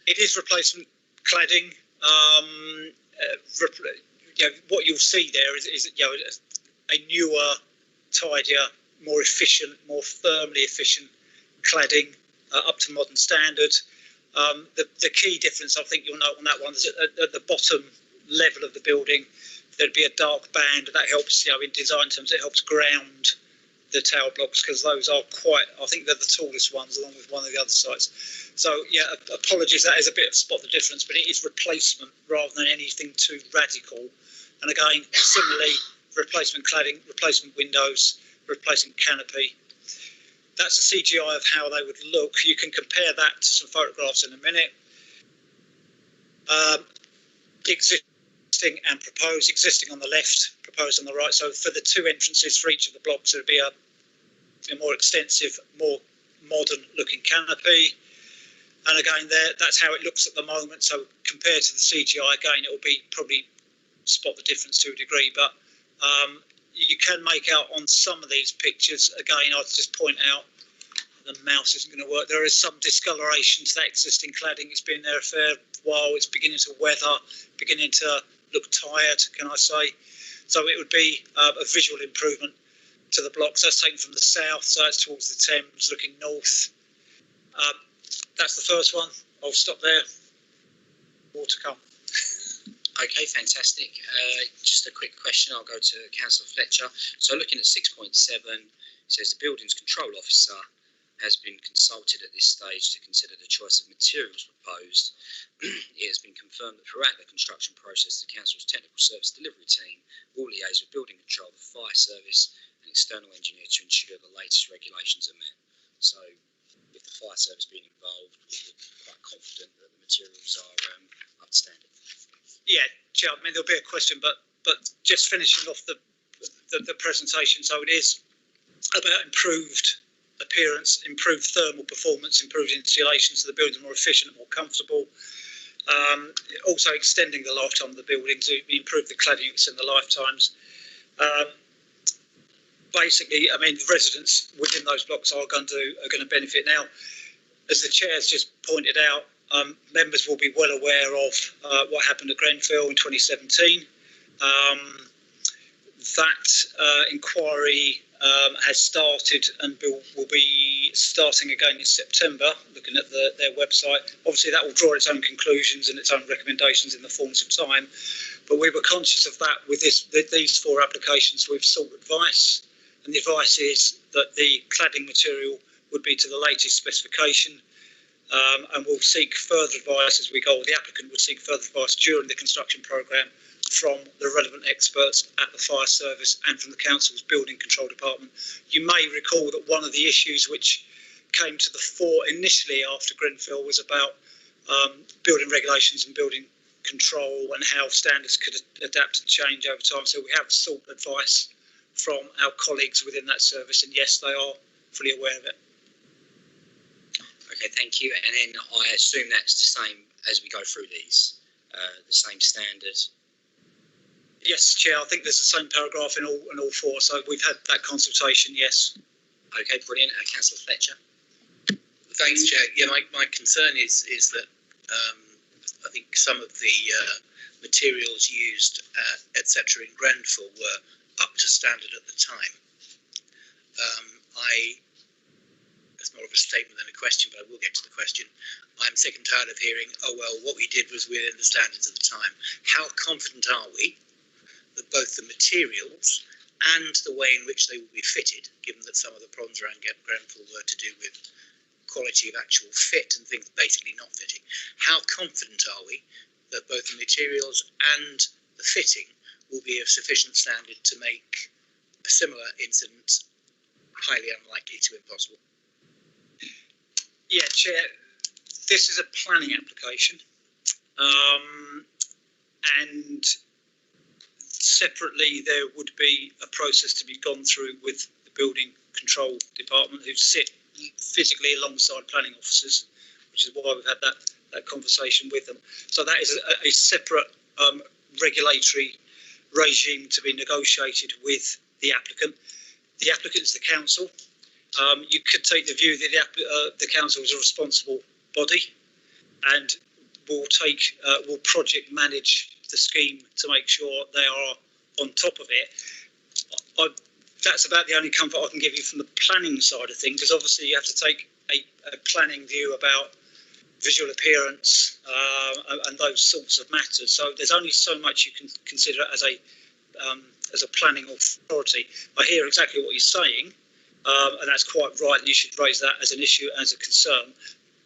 It is replacement cladding. What you'll see there is a newer, tidier, more efficient, more thermally efficient cladding up to modern standard. The key difference I think you'll note on that one is at the bottom level of the building there'd be a dark band, and that helps, in design terms, it helps ground the tower blocks, because those are quite, I think they're the tallest ones along with one of the other sites. So apologies, that is a bit of spot the difference, but it is replacement rather than anything too radical. And again, similarly, replacement cladding, replacement windows, replacement canopy. That's a CGI of how they would look. You can compare that to some photographs in a minute. Existing and proposed. Existing on the left, proposed on the right. So for the 2 entrances for each of the blocks, there would be a more extensive, more modern-looking canopy. And again, that's how it looks at the moment. So compared to the CGI, again, it will be probably spot the difference to a degree. But you can make out on some of these pictures, again, I'd just point out, the mouse isn't going to work, there is some discoloration to that existing cladding. It's been there a fair while, it's beginning to weather, beginning to look tired, can I say. So it would be a visual improvement to the blocks. That's taken from the south, so that's towards the Thames, looking north. That's the first one. I'll stop there. More to come. Okay, fantastic. Just a quick question. I'll go to Councillor Fletcher. So looking at 6.7, it says the Buildings Control Officer has been consulted at this stage to consider the choice of materials proposed. It has been confirmed that throughout the construction process, the Council's technical service delivery team will liaise with Building Control, the Fire Service and external engineer to ensure the latest regulations are met. So with the Fire Service being involved, we're quite confident that the materials are up to standard. Yeah, Chair, I mean, there'll be a question, but just finishing off the presentation. So it is about improved appearance, improved thermal performance, improved insulation so the buildings are more efficient and more comfortable. Also extending the lifetime of the building to improve the cladding and the lifetimes. Basically, I mean, the residents within those blocks are going to benefit. Now, as the Chair has just pointed out, members will be well aware of what happened at Grenfell in 2017. That inquiry has started and will be starting again in September, looking at their website. Obviously, that will draw its own conclusions and its own recommendations in the fullness of time. But we were conscious of that with these 4 applications. We've sought advice, and the advice is that the cladding material would be to the latest specification. And we'll seek further advice as we go. The applicant would seek further advice during the construction programme from the relevant experts at the Fire Service and from the Council's Building Control Department. You may recall that one of the issues which came to the fore initially after Grenfell was about building regulations and building control and how standards could adapt and change over time. So we have sought advice from our colleagues within that service, and yes, they are fully aware of it. Okay, thank you. And then I assume that's the same as we go through these, the same standard Yes, Chair. I think there's the same paragraph in all four. So we've had that consultation. Yes. Okay, brilliant. Councillor Fletcher. Thanks, Chair. Yeah, my concern is that I think some of the materials used, etc., in Grenfell were up to standard at the time. It's more of a statement than a question, but I will get to the question. I'm sick and tired of hearing, oh, well, what we did was within the standards of the time. How confident are we that both the materials and the way in which they will be fitted, given that some of the problems around Grenfell were to do with quality of actual fit and things basically not fitting, how confident are we that both the materials and the fitting will be of sufficient standard to make a similar incident highly unlikely to impossible? Yeah, Chair. This is a planning application, and separately there would be a process to be gone through with the building control department, who sit physically alongside planning officers, which is why we've had that conversation with them. So that is a separate regulatory regime to be negotiated with the applicant. The applicant is the council. You could take the view that the council is a responsible body and will project manage the scheme to make sure they are on top of it. That's about the only comfort I can give you from the planning side of things, because obviously you have to take a planning view about visual appearance and those sorts of matters. So there's only so much you can consider as a planning authority. I hear exactly what you're saying, and that's quite right, and you should raise that as an issue, as a concern.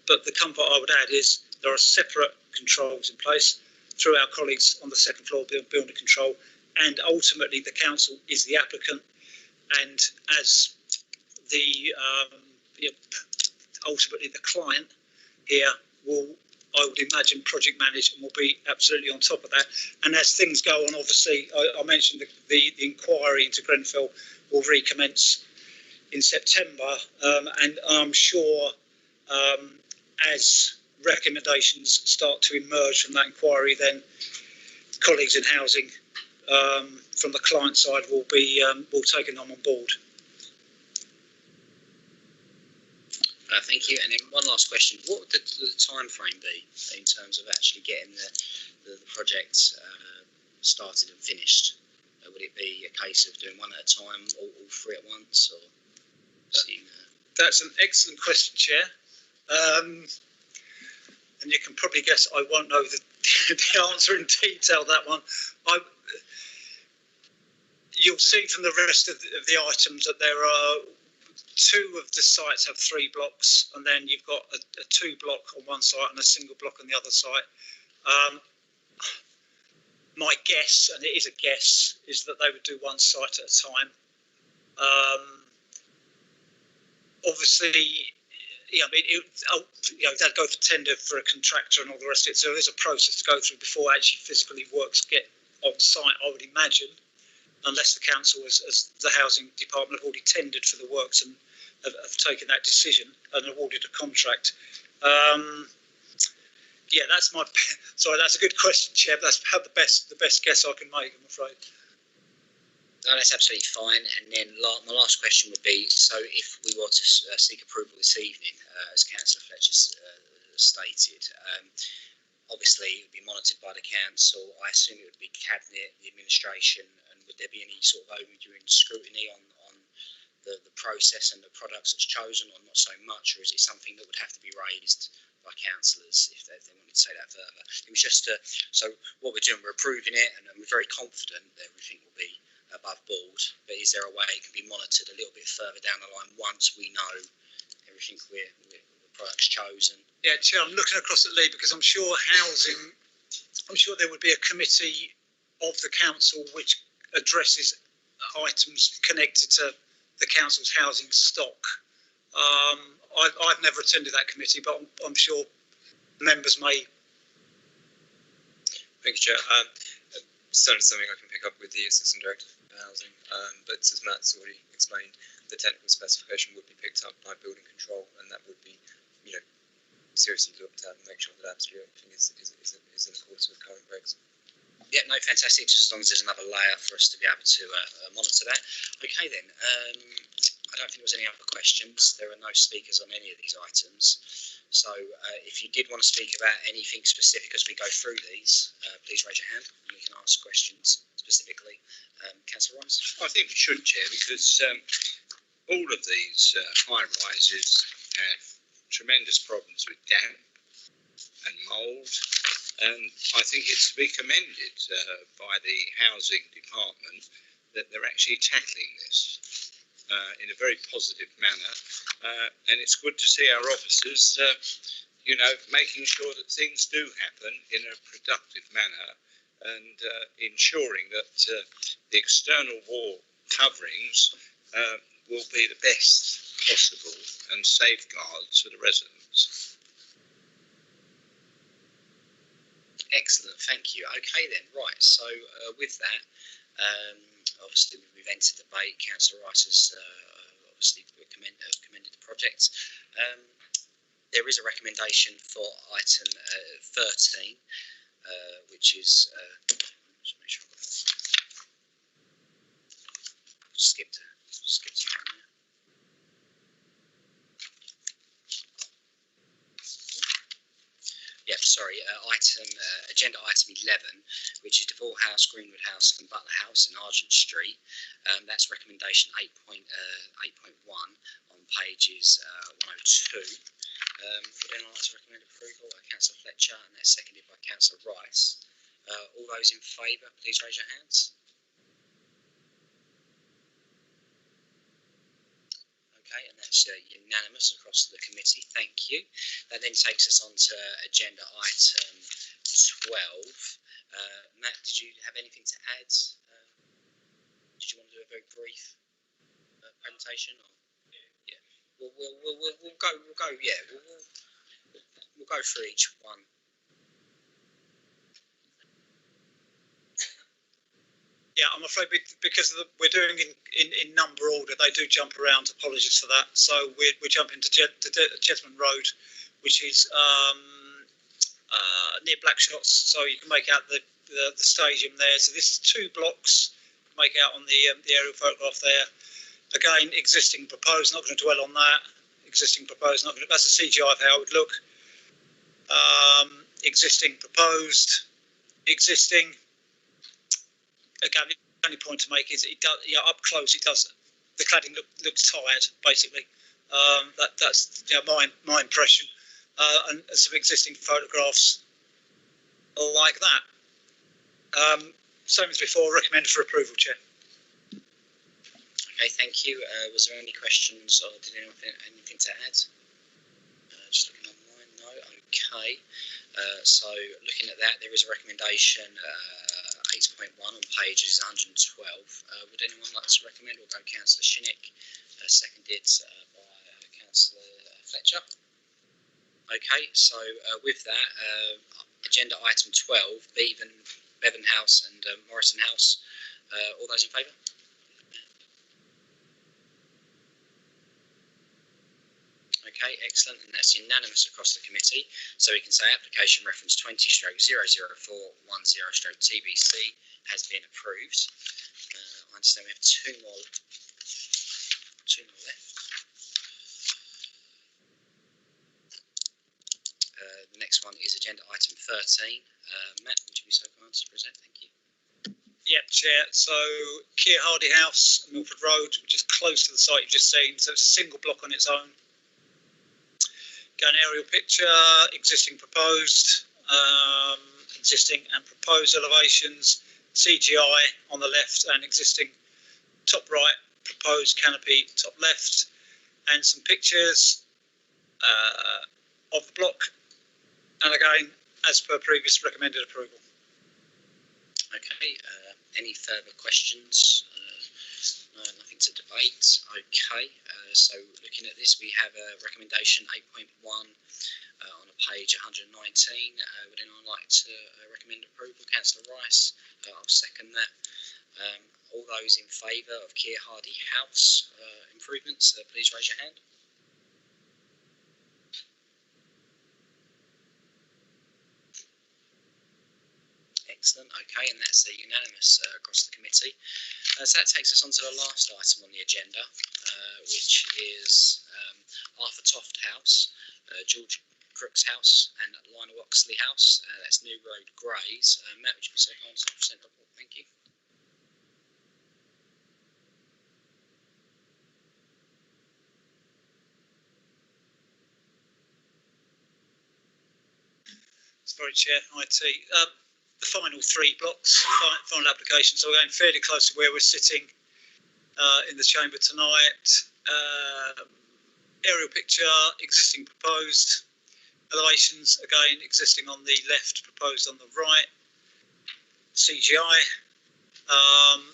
But the comfort I would add is there are separate controls in place through our colleagues on the second floor building control, and ultimately the council is the applicant, and as the ultimately the client here will, I would imagine, project manage and will be absolutely on top of that. And as things go on, obviously, I mentioned the inquiry into Grenfell will recommence in September, and I'm sure as recommendations start to emerge from that inquiry, then colleagues in housing from the client side will take them on board. Thank you. And then one last question. What would the time frame be in terms of actually getting the project started and finished? Would it be a case of doing one at a time, all three at once? Or That's an excellent question, Chair. And you can probably guess I won't know the answer in detail, that one. You'll see from the rest of the items that there are two of the sites have 3 blocks, and then you've got a 2 block on one site and a single block on the other site. My guess, and it is a guess, is that they would do one site at a time. Obviously, they'd go for tender for a contractor and all the rest of it. So there's a process to go through before actually physically works get on site, I would imagine, unless the council, as the housing department, have already tendered for the works and have taken that decision and awarded a contract. That's my. Sorry, that's a good question, Chair. But that's about the best guess I can make, I'm afraid. No, that's absolutely fine. And then my last question would be, so if we were to seek approval this evening, as Councillor Fletcher stated, obviously it would be monitored by the council. I assume it would be Cabinet, the administration, and would there be any sort of overdue scrutiny on the process and the products that's chosen, or not so much, or is it something that would have to be raised by councillors if they wanted to say that further? It was just so what we're doing, we're approving it, and we're very confident that everything will be above board, but is there a way it can be monitored a little bit further down the line once we know everything the product's chosen? Yeah, Chair, I'm looking across at Lee because I'm sure there would be a committee of the council which addresses items connected to the council's housing stock. I've never attended that committee, but I'm sure members may. Thank you, Chair. Certainly something I can pick up with the Assistant Director for Housing, but as Matt's already explained, the technical specification would be picked up by building control, and that would be, seriously looked at and make sure that absolutely everything is in accordance with current regs. Yeah, no, fantastic. Just as long as there's another layer for us to be able to monitor that. Okay, then. I don't think there was any other questions. There are no speakers on any of these items. So if you did want to speak about anything specific as we go through these, please raise your hand and we can ask questions specifically. Councillor Rice? I think we should, Chair, because all of these high rises have tremendous problems with damp and mould, and I think it's to be commended by the housing department that they're actually tackling this in a very positive manner, and it's good to see our officers, making sure that things do happen in a productive manner and ensuring that the external wall coverings will be the best possible and safeguards for the residents. Excellent, thank you. Okay then, right, so with that, obviously we've entered the debate. Councillor Rice has obviously commended the project. There is a recommendation for item 13, which is, just make sure I've got that right. Skipped one there. Yeah, sorry, agenda item 11, which is Devore House, Greenwood House and Butler House in Argent Street. That's recommendation 8.1 on pages 102. Would anyone like to recommend approval by Councillor Fletcher, and that's seconded by Councillor Rice. All those in favour, please raise your hands. Okay, and that's unanimous across the committee. Thank you. That then takes us on to agenda item 12. Matt, did you have anything to add? Did you want to do a very brief presentation? Or? Yeah, we'll go. Yeah, we'll go through each one. Yeah, I'm afraid because we're doing in number order, they do jump around. Apologies for that. So we jump into Jesmond Road, which is near Blackshots. So you can make out the stadium there. So this is 2 blocks. Make out on the aerial photograph there. Again, existing, proposed. Not going to dwell on that. Existing, proposed. Not going to. That's a CGI of how it would look. Existing, proposed. Existing. Again, the only point to make is it does, up close it does. The cladding looks tired, basically. That's my impression. And some existing photographs like that. Same as before, recommended for approval, Chair. Okay, thank you. Was there any questions or did anyone have anything to add? Just looking online, no. Okay. So looking at that, there is a recommendation. 8.1 on pages 112. Would anyone like to recommend? We'll go Councillor Shinnick, seconded by Councillor Fletcher. Okay, so with that, agenda item 12, Bevan House and Morrison House. All those in favour? Okay, excellent, and that's unanimous across the committee. So we can say application reference 20/00410/TBC has been approved. I understand we have two more left. The next one is agenda item 13. Matt, would you be so kind to present? Thank you. Yep, Chair. So Keir Hardy House, Milford Road, which is close to the site you've just seen. So it's a single block on its own. An aerial picture, existing, proposed, existing and proposed elevations, CGI on the left and existing top right, proposed canopy top left, and some pictures of the block. And again, as per previous, recommended approval. Okay, any further questions? No, nothing to debate. Okay, so looking at this, we have a recommendation 8.1 on a page 119. Would anyone like to recommend approval? Councillor Rice, I'll second that. All those in favour of Keir Hardy House improvements, please raise your hand. Excellent. Okay, and that's unanimous across the committee. So that takes us on to the last item on the agenda, which is Arthur Toft House, George Crook's house, and Lionel Oxley House. That's New Road Grays. Matt, would you be so kind to present the report? Thank you. Sorry, Chair, IT. The final three blocks, final applications, are going fairly close to where we're sitting in the chamber tonight. Aerial picture, existing proposed, elevations, again, existing on the left, proposed on the right, CGI.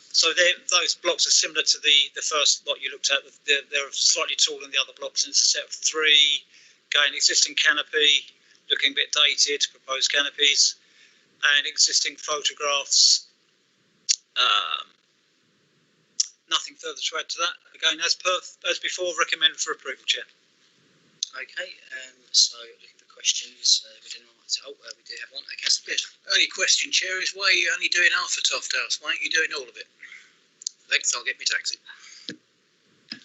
So those blocks are similar to the first lot you looked at. They're slightly taller than the other blocks, and it's a set of three. Again, existing canopy, looking a bit dated, proposed canopies, and existing photographs. Nothing further to add to that. Again, as before, recommended for approval, Chair. Okay, so looking for questions. We do have one. Councillor Beard. Only question, Chair, is why are you only doing Arthur Toft House? Why aren't you doing all of it? Thanks, I'll get me taxi.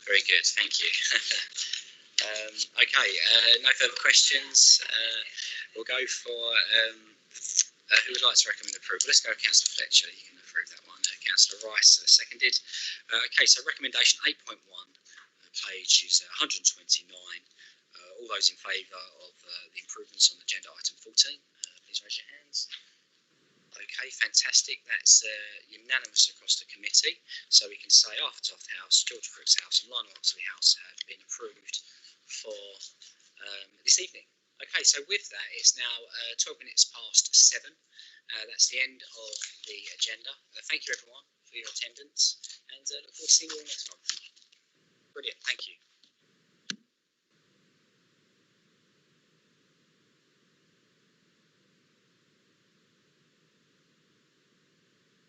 Very good, thank you. Okay, no further questions. We'll go for who would like to recommend approval. Let's go Councillor Fletcher. You can approve that one. Councillor Rice seconded. Okay, so recommendation 8.1, page is 129. All those in favour of the improvements on agenda item 14, please raise your hands. Okay, fantastic. That's unanimous across the committee. So we can say Arthur Toft House, George Crook's house, and Lionel Oxley House have been approved for this evening. Okay, so with that, it's now 12 minutes past 7. That's the end of the agenda. Thank you, everyone, for your attendance, and look forward to seeing you all next month. Brilliant.